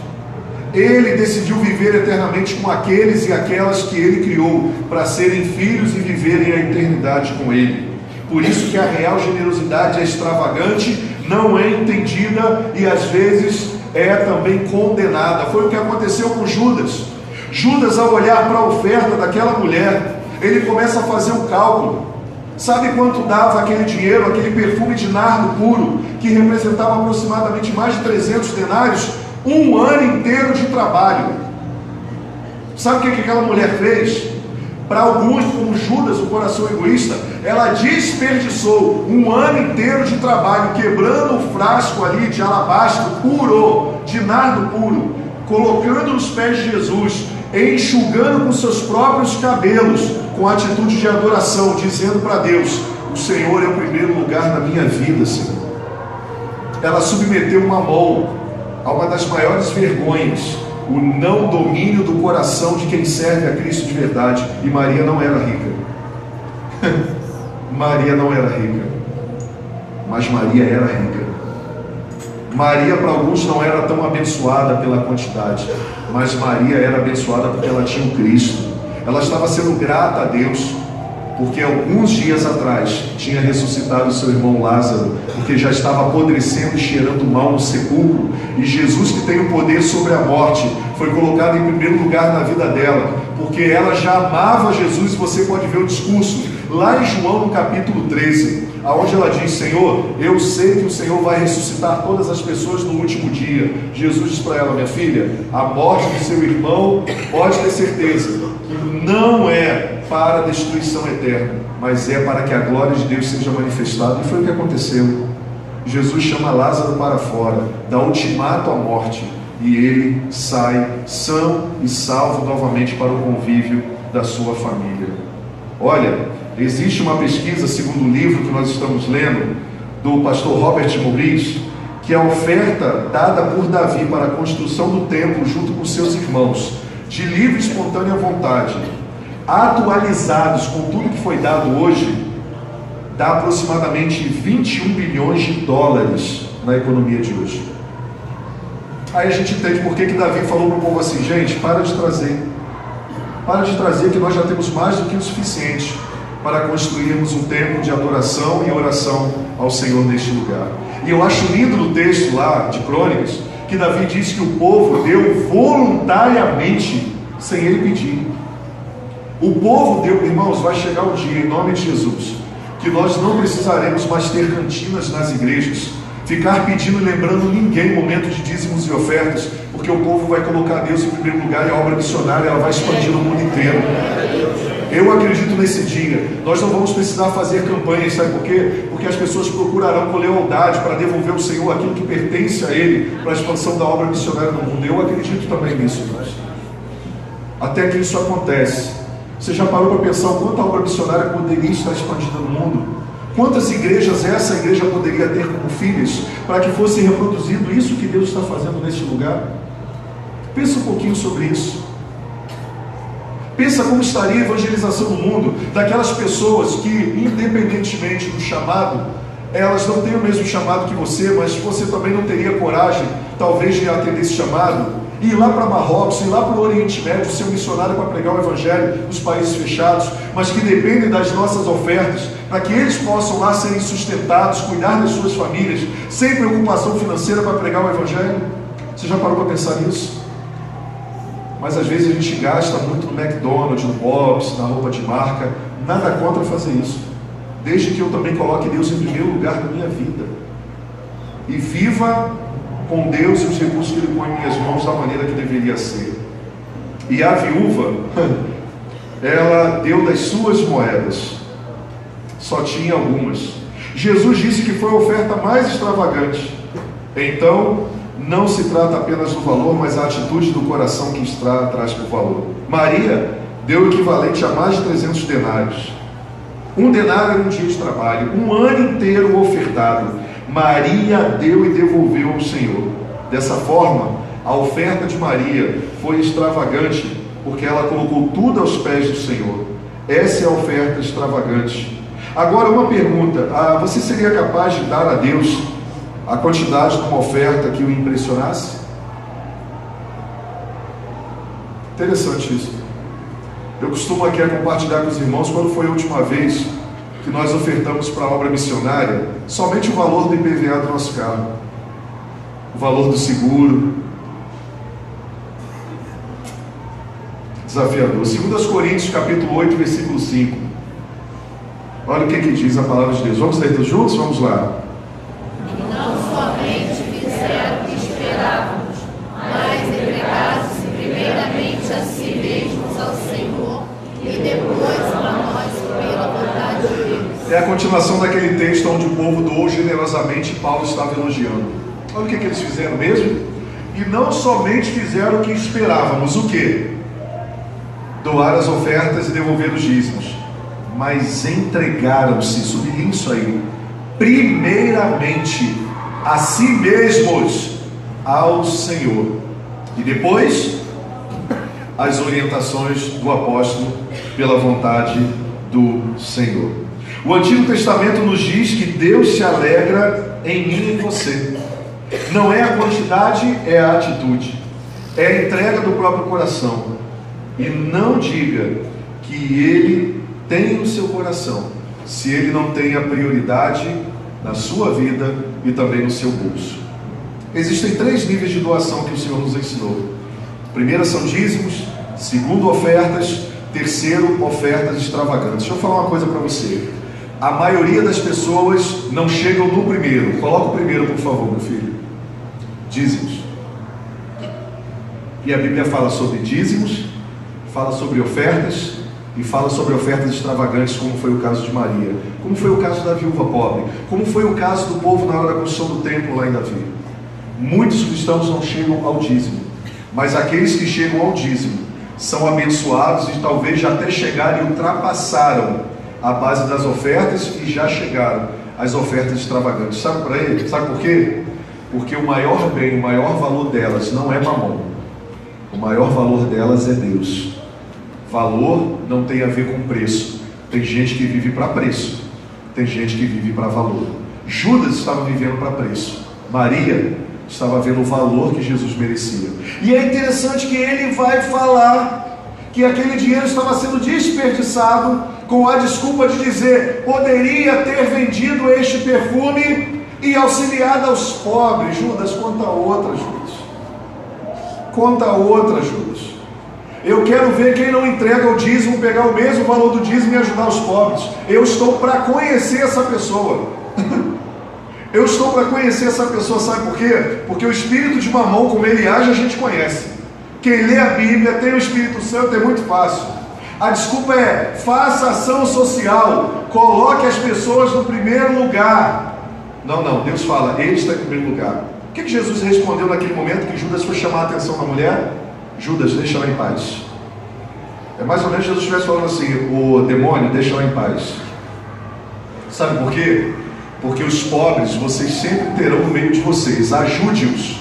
[SPEAKER 1] Ele decidiu viver eternamente com aqueles e aquelas que Ele criou para serem filhos e viverem a eternidade com Ele. Por isso que a real generosidade é extravagante, não é entendida e às vezes é também condenada. Foi o que aconteceu com Judas. Judas, ao olhar para a oferta daquela mulher, ele começa a fazer um cálculo. Sabe quanto dava aquele dinheiro, aquele perfume de nardo puro, que representava aproximadamente mais de 300 denários? Um ano inteiro de trabalho. Sabe o que aquela mulher fez? Para alguns, como Judas, o coração egoísta, ela desperdiçou um ano inteiro de trabalho, quebrando o frasco ali de alabastro puro, de nardo puro, colocando nos pés de Jesus, enxugando com seus próprios cabelos, com atitude de adoração, dizendo para Deus: o Senhor é o primeiro lugar na minha vida, Senhor. Ela submeteu Mamon a uma das maiores vergonhas, o não domínio do coração de quem serve a Cristo de verdade. E Maria não era rica. Maria não era rica, mas Maria era rica. Maria, para alguns, não era tão abençoada pela quantidade, mas Maria era abençoada porque ela tinha o Cristo. Ela estava sendo grata a Deus, porque alguns dias atrás tinha ressuscitado o seu irmão Lázaro, porque já estava apodrecendo e cheirando mal no sepulcro, e Jesus, que tem o poder sobre a morte, foi colocado em primeiro lugar na vida dela, porque ela já amava Jesus. Você pode ver o discurso lá em João, no capítulo 13, aonde ela diz: Senhor, eu sei que o Senhor vai ressuscitar todas as pessoas no último dia. Jesus diz para ela: minha filha, a morte do seu irmão, pode ter certeza, não é para a destruição eterna, mas é para que a glória de Deus seja manifestada. E foi o que aconteceu. Jesus chama Lázaro para fora, dá ultimato à morte, e ele sai são e salvo novamente para o convívio da sua família. Olha, existe uma pesquisa, segundo o livro que nós estamos lendo, do pastor Robert Morris, que a oferta dada por Davi para a construção do templo junto com seus irmãos, de livre e espontânea vontade, atualizados com tudo que foi dado hoje, dá aproximadamente 21 bilhões de dólares na economia de hoje. Aí a gente entende por que Davi falou para o povo assim: gente, para de trazer, que nós já temos mais do que o suficiente para construirmos um templo de adoração e oração ao Senhor neste lugar. E eu acho lindo no texto lá de Crônicas, que Davi diz que o povo deu voluntariamente, sem ele pedir. O povo deu. Irmãos, vai chegar o dia, em nome de Jesus, que nós não precisaremos mais ter cantinas nas igrejas, ficar pedindo e lembrando ninguém em momento de dízimos e ofertas, porque o povo vai colocar Deus em primeiro lugar, e a obra missionária ela vai expandir no mundo inteiro. Eu acredito nesse dia. Nós não vamos precisar fazer campanhas, sabe por quê? Porque as pessoas procurarão com lealdade para devolver ao Senhor aquilo que pertence a Ele, para a expansão da obra missionária no mundo. Eu acredito também nisso, irmãos. Até que isso acontece, você já parou para pensar o quanto a obra missionária poderia estar expandida no mundo? Quantas igrejas essa igreja poderia ter como filhas, para que fosse reproduzido isso que Deus está fazendo neste lugar? Pensa um pouquinho sobre isso. Pensa como estaria a evangelização no mundo daquelas pessoas que, independentemente do chamado, elas não têm o mesmo chamado que você, mas você também não teria coragem, talvez, de atender esse chamado, e ir lá para Marrocos, ir lá para o Oriente Médio, ser um missionário para pregar o Evangelho nos países fechados, mas que dependem das nossas ofertas, para que eles possam lá serem sustentados, cuidar das suas famílias, sem preocupação financeira para pregar o Evangelho. Você já parou para pensar nisso? Mas às vezes a gente gasta muito no McDonald's, no Bob's, na roupa de marca. Nada contra fazer isso, desde que eu também coloque Deus em primeiro lugar na minha vida e viva com Deus e os recursos que Ele põe em minhas mãos da maneira que deveria ser. E a viúva, ela deu das suas moedas, só tinha algumas. Jesus disse que foi a oferta mais extravagante. Então, não se trata apenas do valor, mas a atitude do coração que traz para o valor. Maria deu o equivalente a mais de 300 denários. Um denário era um dia de trabalho, um ano inteiro ofertado. Maria deu e devolveu ao Senhor. Dessa forma, a oferta de Maria foi extravagante, porque ela colocou tudo aos pés do Senhor. Essa é a oferta extravagante. Agora, uma pergunta: você seria capaz de dar a Deus a quantidade de uma oferta que o impressionasse? Interessante isso. Eu costumo aqui compartilhar com os irmãos quando foi a última vez que nós ofertamos para a obra missionária somente o valor do IPVA do nosso carro, o valor do seguro. Desafiador. 2 Coríntios capítulo 8, versículo 5. Olha o que diz a palavra de Deus. Vamos ler todos juntos? Vamos lá.
[SPEAKER 2] E não somente fizeram o que esperávamos, mas entregaram-se primeiramente a si mesmos ao Senhor e depois a nós pela vontade de Deus.
[SPEAKER 1] É a continuação daquele texto onde o povo doou generosamente e Paulo estava elogiando. Olha o que eles fizeram mesmo. E não somente fizeram o que esperávamos. O quê? Doar as ofertas e devolver os dízimos. Mas entregaram-se, sublinhe isso aí, primeiramente a si mesmos ao Senhor. E depois, as orientações do apóstolo pela vontade do Senhor. O Antigo Testamento nos diz que Deus se alegra em mim e em você. Não é a quantidade, é a atitude. É a entrega do próprio coração. E não diga que Ele tem no seu coração, se Ele não tem a prioridade na sua vida e também no seu bolso. Existem 3 níveis de doação que o Senhor nos ensinou. Primeiro são dízimos, segundo ofertas, terceiro ofertas extravagantes. Deixa eu falar uma coisa para você. A maioria das pessoas não chegam no primeiro. Coloca o primeiro, por favor, meu filho. Dízimos. E a Bíblia fala sobre dízimos, fala sobre ofertas e fala sobre ofertas extravagantes, como foi o caso de Maria, como foi o caso da viúva pobre, como foi o caso do povo na hora da construção do templo lá em Davi. Muitos cristãos não chegam ao dízimo, mas aqueles que chegam ao dízimo são abençoados e talvez já até chegaram e ultrapassaram a base das ofertas e já chegaram às ofertas extravagantes. Sabe por quê? Porque o maior bem, o maior valor delas não é mamão. O maior valor delas é Deus. Valor não tem a ver com preço. Tem gente que vive para preço, tem gente que vive para valor. Judas estava vivendo para preço, Maria estava vendo o valor que Jesus merecia. E é interessante que ele vai falar que aquele dinheiro estava sendo desperdiçado com a desculpa de dizer: poderia ter vendido este perfume e auxiliado aos pobres. Judas, conta outra, Judas. Conta outra, Judas. Eu quero ver quem não entrega o dízimo, pegar o mesmo valor do dízimo e ajudar os pobres. Eu estou para conhecer essa pessoa. Eu estou para conhecer essa pessoa, sabe por quê? Porque o espírito de Mamon, como ele age, a gente conhece. Quem lê a Bíblia, tem o Espírito Santo, é muito fácil. A desculpa é: faça ação social, coloque as pessoas no primeiro lugar. Não, Deus fala, Ele está em primeiro lugar. O que Jesus respondeu naquele momento que Judas foi chamar a atenção da mulher? Judas, deixa ela em paz. É mais ou menos Jesus estivesse falando assim: o demônio, deixa ela em paz. Sabe por quê? Porque os pobres vocês sempre terão no meio de vocês. Ajude-os,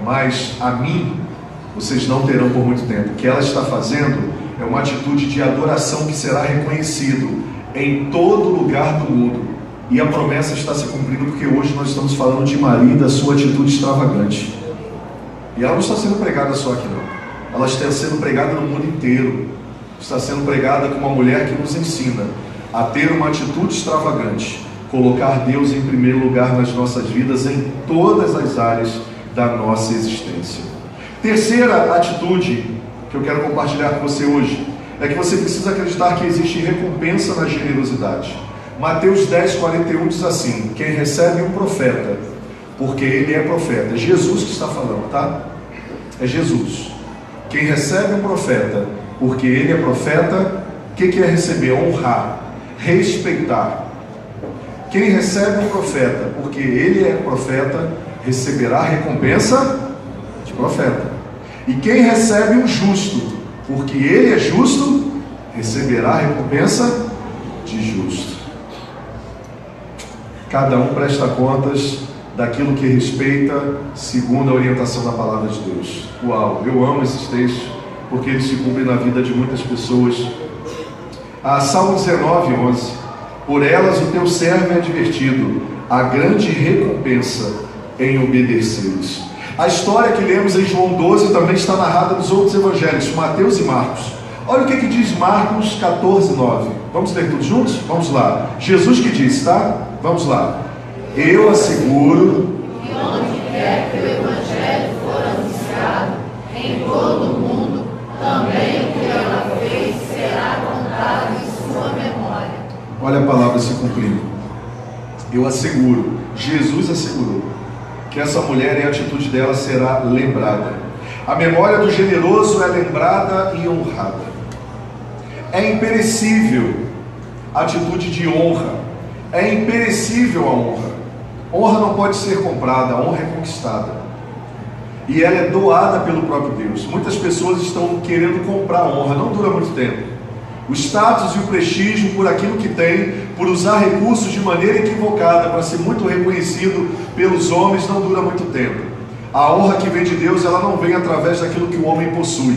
[SPEAKER 1] mas a mim vocês não terão por muito tempo. O que ela está fazendo é uma atitude de adoração que será reconhecido em todo lugar do mundo. E a promessa está se cumprindo, porque hoje nós estamos falando de Maria e da sua atitude extravagante. E ela não está sendo pregada só aqui não. Ela está sendo pregada no mundo inteiro. Está sendo pregada como uma mulher que nos ensina a ter uma atitude extravagante, colocar Deus em primeiro lugar nas nossas vidas, em todas as áreas da nossa existência. Terceira atitude que eu quero compartilhar com você hoje é que você precisa acreditar que existe recompensa na generosidade. Mateus 10:41 diz assim: quem recebe um profeta, porque ele é profeta. É Jesus que está falando, tá? É Jesus. Quem recebe um profeta, porque ele é profeta, o que é receber? Honrar, respeitar. Quem recebe um profeta, porque ele é profeta, receberá recompensa de profeta. E quem recebe um justo, porque ele é justo, receberá recompensa de justo. Cada um presta contas daquilo que respeita, segundo a orientação da palavra de Deus. Uau, eu amo esses textos, porque eles se cumprem na vida de muitas pessoas. Salmo 19:11. Por elas o teu servo é advertido, a grande recompensa em obedecê-los. A história que lemos em João 12 também está narrada nos outros evangelhos, Mateus e Marcos. Olha o que diz Marcos 14:9. Vamos ler todos juntos? Vamos lá. Jesus que disse, tá? Vamos lá. Eu asseguro
[SPEAKER 2] que onde quer que o evangelho for anunciado, em todo o mundo, também o que ela fez será contado em sua memória.
[SPEAKER 1] Olha a palavra se cumprindo. Eu asseguro, Jesus assegurou, que essa mulher e a atitude dela será lembrada. A memória do generoso é lembrada e honrada. É imperecível a atitude de honra. É imperecível a honra. Honra não pode ser comprada, a honra é conquistada. E ela é doada pelo próprio Deus. Muitas pessoas estão querendo comprar a honra, não dura muito tempo. O status e o prestígio por aquilo que tem, por usar recursos de maneira equivocada para ser muito reconhecido pelos homens, não dura muito tempo. A honra que vem de Deus, ela não vem através daquilo que o homem possui.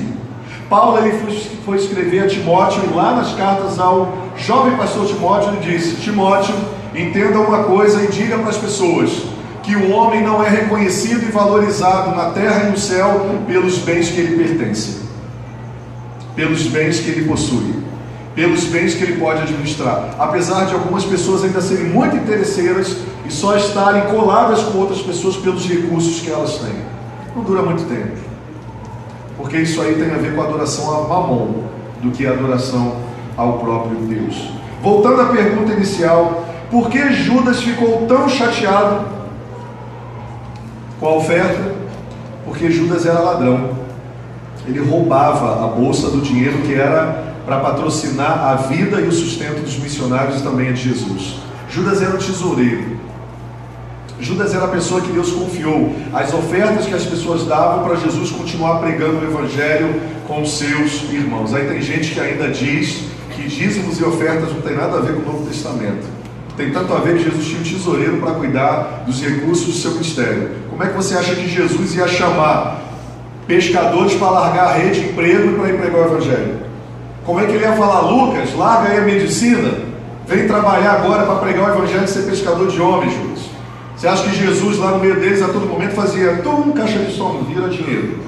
[SPEAKER 1] Paulo ele foi escrever a Timóteo, e lá nas cartas ao jovem pastor Timóteo, ele disse: Timóteo, entenda uma coisa e diga para as pessoas que o homem não é reconhecido e valorizado na terra e no céu pelos bens que ele pertence, pelos bens que ele possui, pelos bens que ele pode administrar. Apesar de algumas pessoas ainda serem muito interesseiras e só estarem coladas com outras pessoas pelos recursos que elas têm, não dura muito tempo, porque isso aí tem a ver com a adoração a Mamon do que a adoração ao próprio Deus. Voltando à pergunta inicial, por que Judas ficou tão chateado com a oferta? Porque Judas era ladrão. Ele roubava a bolsa do dinheiro que era para patrocinar a vida e o sustento dos missionários e também a de Jesus. Judas era o tesoureiro. Judas era a pessoa que Deus confiou as ofertas que as pessoas davam para Jesus continuar pregando o Evangelho com os seus irmãos. Aí tem gente que ainda diz que dízimos e ofertas não tem nada a ver com o Novo Testamento. Tem tanto a ver que Jesus tinha um tesoureiro para cuidar dos recursos do seu ministério. Como é que você acha que Jesus ia chamar pescadores para largar a rede de emprego e para ir pregar o Evangelho? Como é que ele ia falar: Lucas, larga aí a medicina, vem trabalhar agora para pregar o Evangelho e ser pescador de homens, Judas? Você acha que Jesus lá no meio deles a todo momento fazia caixa de som, vira dinheiro,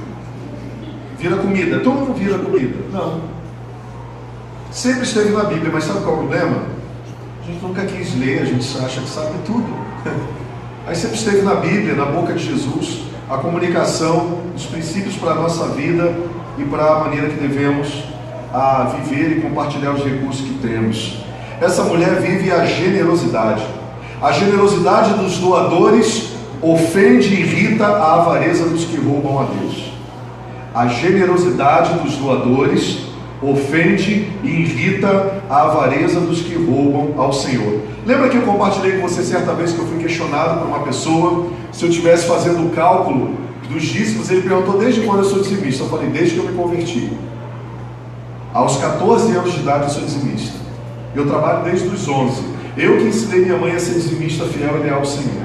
[SPEAKER 1] vira comida, vira comida? Não. Sempre esteve na Bíblia, mas sabe qual é o problema? A gente nunca quis ler, a gente acha que sabe tudo. Aí sempre esteve na Bíblia, na boca de Jesus, a comunicação, os princípios para a nossa vida e para a maneira que devemos viver e compartilhar os recursos que temos. Essa mulher vive a generosidade. A generosidade dos doadores ofende e irrita a avareza dos que roubam a Deus. A generosidade dos doadores ofende e irrita a avareza dos que roubam ao Senhor. Lembra que eu compartilhei com você certa vez que eu fui questionado por uma pessoa se eu estivesse fazendo o cálculo dos dízimos? Ele perguntou: desde quando eu sou dizimista? Eu falei: desde que eu me converti. Aos 14 anos de idade eu sou dizimista. Eu trabalho desde os 11. Eu que ensinei minha mãe a ser dizimista fiel e leal ao Senhor.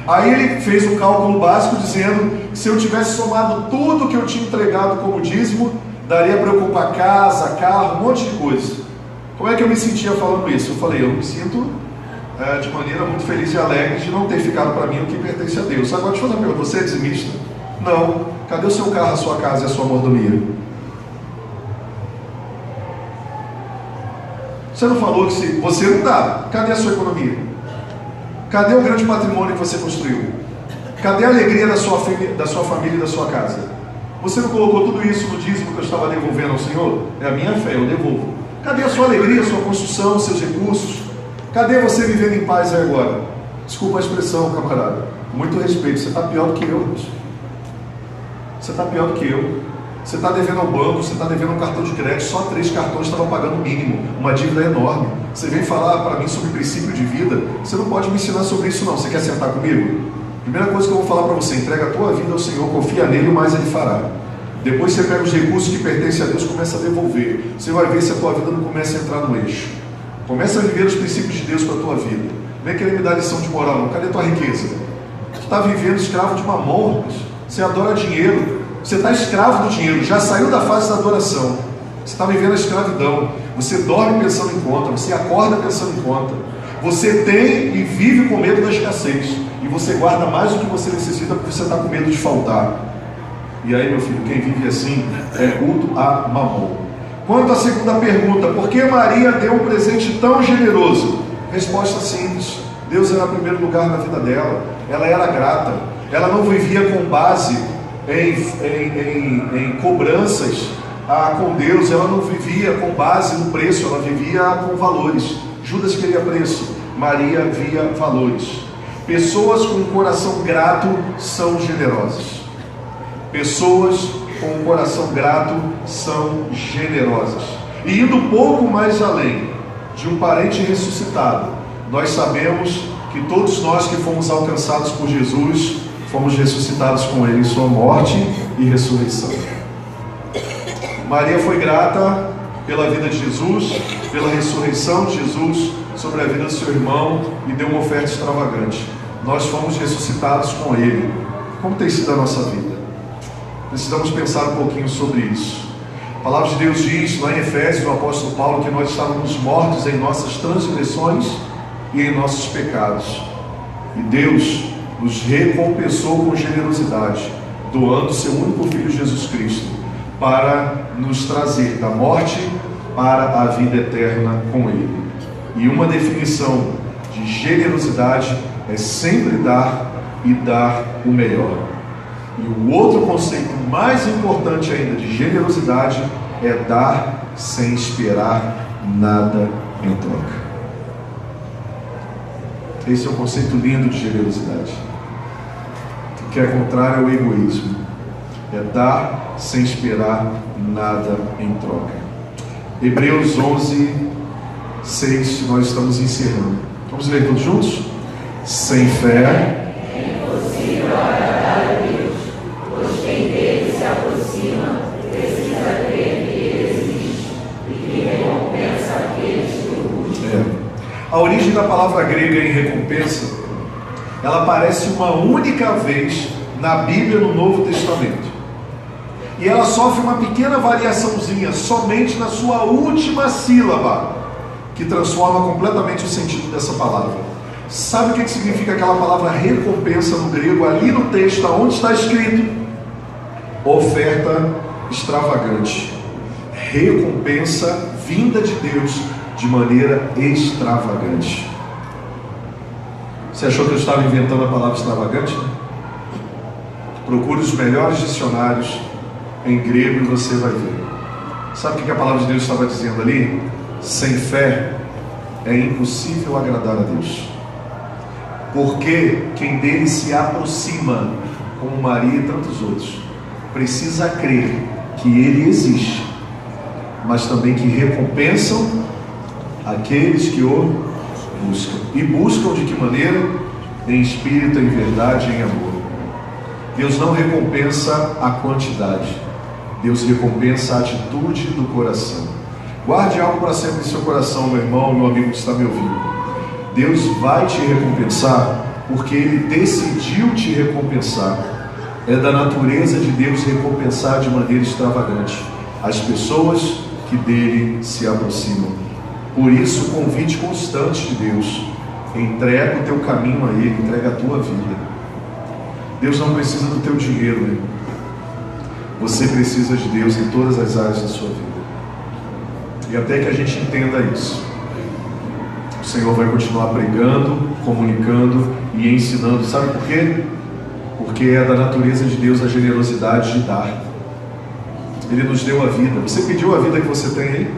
[SPEAKER 1] Aí ele fez um cálculo básico dizendo que se eu tivesse somado tudo que eu tinha entregado como dízimo, daria para eu comprar casa, carro, um monte de coisa. Como é que eu me sentia falando isso? Eu falei: eu me sinto de maneira muito feliz e alegre de não ter ficado para mim o que pertence a Deus. Agora deixa eu fazer uma pergunta: você é dizimista? Não. Cadê o seu carro, a sua casa e a sua mordomia? Você não falou que se você não dá, cadê a sua economia? Cadê o grande patrimônio que você construiu? Cadê a alegria da sua família e da sua casa? Você não colocou tudo isso no dízimo que eu estava devolvendo ao Senhor? É a minha fé, eu devolvo. Cadê a sua alegria, a sua construção, os seus recursos? Cadê você vivendo em paz aí agora? Desculpa a expressão, camarada. Com muito respeito, você está pior do que eu. Você está pior do que eu. Você está devendo ao banco, você está devendo um cartão de crédito, só 3 cartões estavam pagando o mínimo, uma dívida enorme. Você vem falar para mim sobre princípio de vida, você não pode me ensinar sobre isso não. Você quer sentar comigo? Primeira coisa que eu vou falar para você: entrega a tua vida ao Senhor, confia nele, o mais ele fará. Depois você pega os recursos que pertencem a Deus, começa a devolver. Você vai ver se a tua vida não começa a entrar no eixo. Começa a viver os princípios de Deus para a tua vida. Não vem querer me dar lição de moral não. Cadê a tua riqueza? Tu está vivendo escravo de Mamon, você adora dinheiro. Você está escravo do dinheiro, já saiu da fase da adoração. Você está vivendo a escravidão. Você dorme pensando em conta, você acorda pensando em conta. Você tem e vive com medo da escassez. E você guarda mais do que você necessita porque você está com medo de faltar. E aí, meu filho, quem vive assim é culto a Mamon. Quanto à segunda pergunta: por que Maria deu um presente tão generoso? Resposta simples: Deus era o primeiro lugar na vida dela. Ela era grata. Ela não vivia com base em cobranças com Deus. Ela não vivia com base no preço, ela vivia com valores. Judas queria preço, Maria via valores. Pessoas com um coração grato são generosas. Pessoas com um coração grato são generosas. E indo um pouco mais além de um parente ressuscitado, nós sabemos que todos nós que fomos alcançados por Jesus, fomos ressuscitados com Ele em sua morte e ressurreição. Maria foi grata pela vida de Jesus, pela ressurreição de Jesus sobre a vida do seu irmão e deu uma oferta extravagante. Nós fomos ressuscitados com Ele. Como tem sido a nossa vida? Precisamos pensar um pouquinho sobre isso. A palavra de Deus diz lá em Efésios, o apóstolo Paulo, que nós estávamos mortos em nossas transgressões e em nossos pecados. E Deus nos recompensou com generosidade, doando seu único Filho Jesus Cristo, para nos trazer da morte para a vida eterna com Ele. E uma definição de generosidade é sempre dar e dar o melhor. E o outro conceito mais importante ainda de generosidade é dar sem esperar nada em troca. Esse é um conceito lindo de generosidade. O que é contrário ao egoísmo. É dar sem esperar nada em troca. Hebreus 11, 6, nós estamos encerrando. Vamos ler todos juntos? Sem fé
[SPEAKER 2] é impossível agradar a Deus, pois quem dele se aproxima precisa crer que Ele existe e que recompensa aqueles que o buscam.
[SPEAKER 1] A origem da palavra grega em recompensa, ela aparece uma única vez na Bíblia no Novo Testamento. E ela sofre uma pequena variaçãozinha somente na sua última sílaba, que transforma completamente o sentido dessa palavra. Sabe o que significa aquela palavra recompensa no grego? Ali no texto, onde está escrito oferta extravagante. Recompensa vinda de Deus de maneira extravagante. Você achou que eu estava inventando a palavra extravagante? Procure os melhores dicionários em grego e você vai ver. Sabe o que a palavra de Deus estava dizendo ali? Sem fé é impossível agradar a Deus, porque quem dele se aproxima, como Maria e tantos outros, precisa crer que Ele existe, mas também que recompensam aqueles que o buscam. E buscam de que maneira? Em espírito, em verdade, em amor. Deus não recompensa a quantidade, Deus recompensa a atitude do coração. Guarde algo para sempre em seu coração, meu irmão, meu amigo que está me ouvindo. Deus vai te recompensar porque Ele decidiu te recompensar. É da natureza de Deus recompensar de maneira extravagante as pessoas que dele se aproximam. Por isso, o convite constante de Deus: entrega o teu caminho a Ele, entrega a tua vida. Deus não precisa do teu dinheiro, né? Você precisa de Deus em todas as áreas da sua vida. E até que a gente entenda isso, o Senhor vai continuar pregando, comunicando e ensinando. Sabe por quê? Porque é da natureza de Deus a generosidade de dar. Ele nos deu a vida. Você pediu a vida que você tem aí?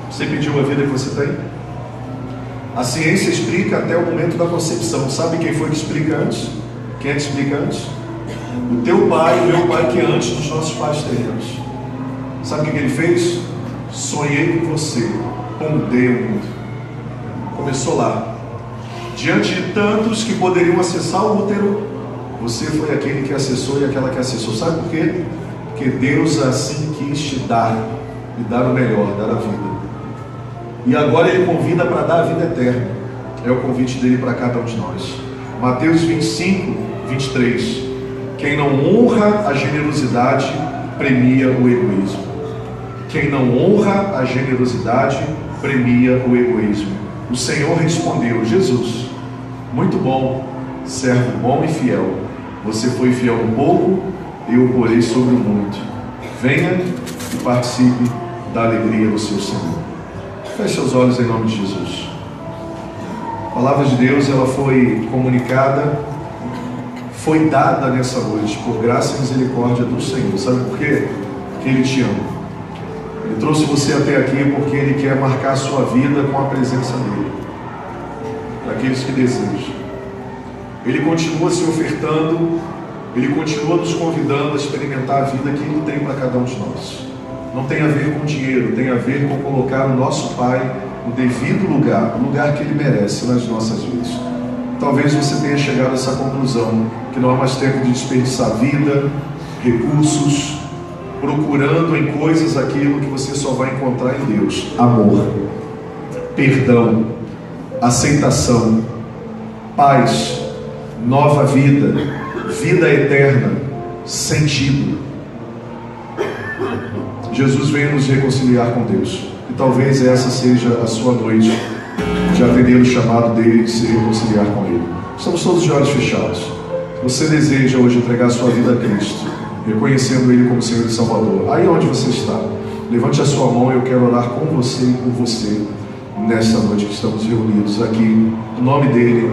[SPEAKER 1] Você pediu a vida que você tem? A ciência explica até o momento da concepção. Sabe quem foi que explica antes? Quem é que explica antes? O teu pai e o meu pai, que é antes dos nossos pais terrenos. Sabe o que ele fez? Sonhei com você, pondei o mundo. Começou lá. Diante de tantos que poderiam acessar o útero, você foi aquele que acessou e aquela que acessou. Sabe por quê? Porque Deus assim quis te dar, e dar o melhor, dar a vida. E agora Ele convida para dar a vida eterna. É o convite dele para cada um de nós. Mateus 25, 23. Quem não honra a generosidade, premia o egoísmo. Quem não honra a generosidade, premia o egoísmo. O Senhor respondeu: Jesus, muito bom, servo bom e fiel. Você foi fiel no pouco, eu o porei sobre o muito. Venha e participe da alegria do seu Senhor. Feche seus olhos em nome de Jesus. A palavra de Deus, ela foi comunicada, foi dada nessa noite por graça e misericórdia do Senhor. Sabe por quê? Porque Ele te ama. Ele trouxe você até aqui porque Ele quer marcar a sua vida com a presença dEle, para aqueles que desejam. Ele continua se ofertando, Ele continua nos convidando a experimentar a vida que Ele tem para cada um de nós. Não tem a ver com dinheiro, tem a ver com colocar o nosso Pai no devido lugar, o lugar que Ele merece nas nossas vidas. Talvez você tenha chegado a essa conclusão, que não há mais tempo de desperdiçar vida, recursos, procurando em coisas aquilo que você só vai encontrar em Deus: amor, perdão, aceitação, paz, nova vida, vida eterna, sentido. Jesus veio nos reconciliar com Deus, e talvez essa seja a sua noite de atender o chamado dele de se reconciliar com Ele. Estamos todos de olhos fechados. Você deseja hoje entregar a sua vida a Cristo, reconhecendo Ele como Senhor e Salvador? Aí onde você está, levante a sua mão. Eu quero orar com você e por você nesta noite que estamos reunidos aqui, no nome dEle,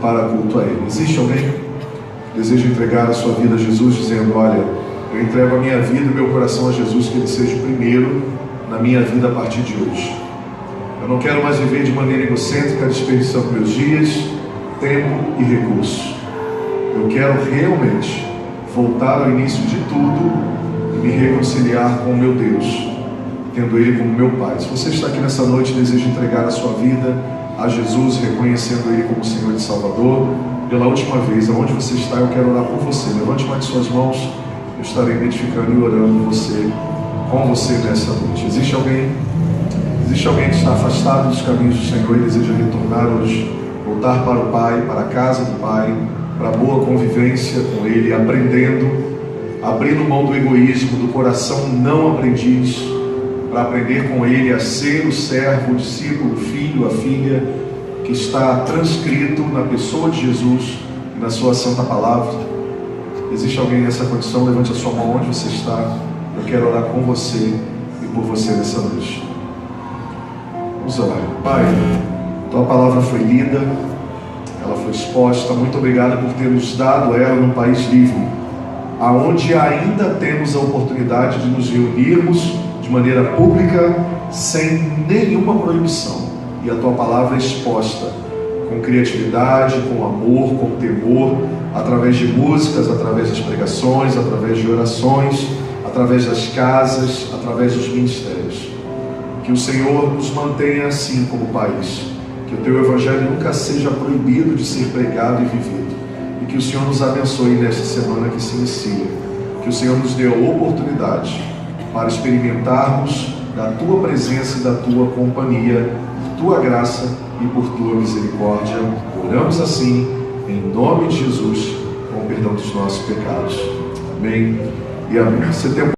[SPEAKER 1] para culto a Ele. Existe alguém que deseja entregar a sua vida a Jesus, dizendo: olha, eu entrego a minha vida e o meu coração a Jesus, que Ele seja o primeiro na minha vida a partir de hoje. Eu não quero mais viver de maneira egocêntrica, desperdiçando meus dias, tempo e recursos. Eu quero realmente voltar ao início de tudo e me reconciliar com o meu Deus, tendo Ele como meu Pai. Se você está aqui nessa noite e deseja entregar a sua vida a Jesus, reconhecendo Ele como Senhor e Salvador, pela última vez, aonde você está, eu quero orar por você. Levante uma de suas mãos, eu estarei identificando e orando com você nessa noite. Existe alguém que está afastado dos caminhos do Senhor e deseja retornar hoje, voltar para o Pai, para a casa do Pai, para a boa convivência com Ele, abrindo mão do egoísmo, do coração não aprendiz, para aprender com Ele a ser o servo, o discípulo, o filho, a filha, que está transcrito na pessoa de Jesus e na sua santa palavra? Existe alguém nessa condição? Levante a sua mão onde você está. Eu quero orar com você e por você nessa noite. Vamos orar. Pai, Tua palavra foi lida, ela foi exposta. Muito obrigado por ter nos dado ela num país livre, aonde ainda temos a oportunidade de nos reunirmos de maneira pública, sem nenhuma proibição, e a Tua palavra é exposta com criatividade, com amor, com temor, através de músicas, através das pregações, através de orações, através das casas, através dos ministérios. Que o Senhor nos mantenha assim como país, que o Teu Evangelho nunca seja proibido de ser pregado e vivido, e que o Senhor nos abençoe nesta semana que se inicia, que o Senhor nos dê a oportunidade para experimentarmos da Tua presença e da Tua companhia, por Tua graça e por Tua misericórdia. Oramos assim, em nome de Jesus, com o perdão dos nossos pecados. Amém e amém. Você tem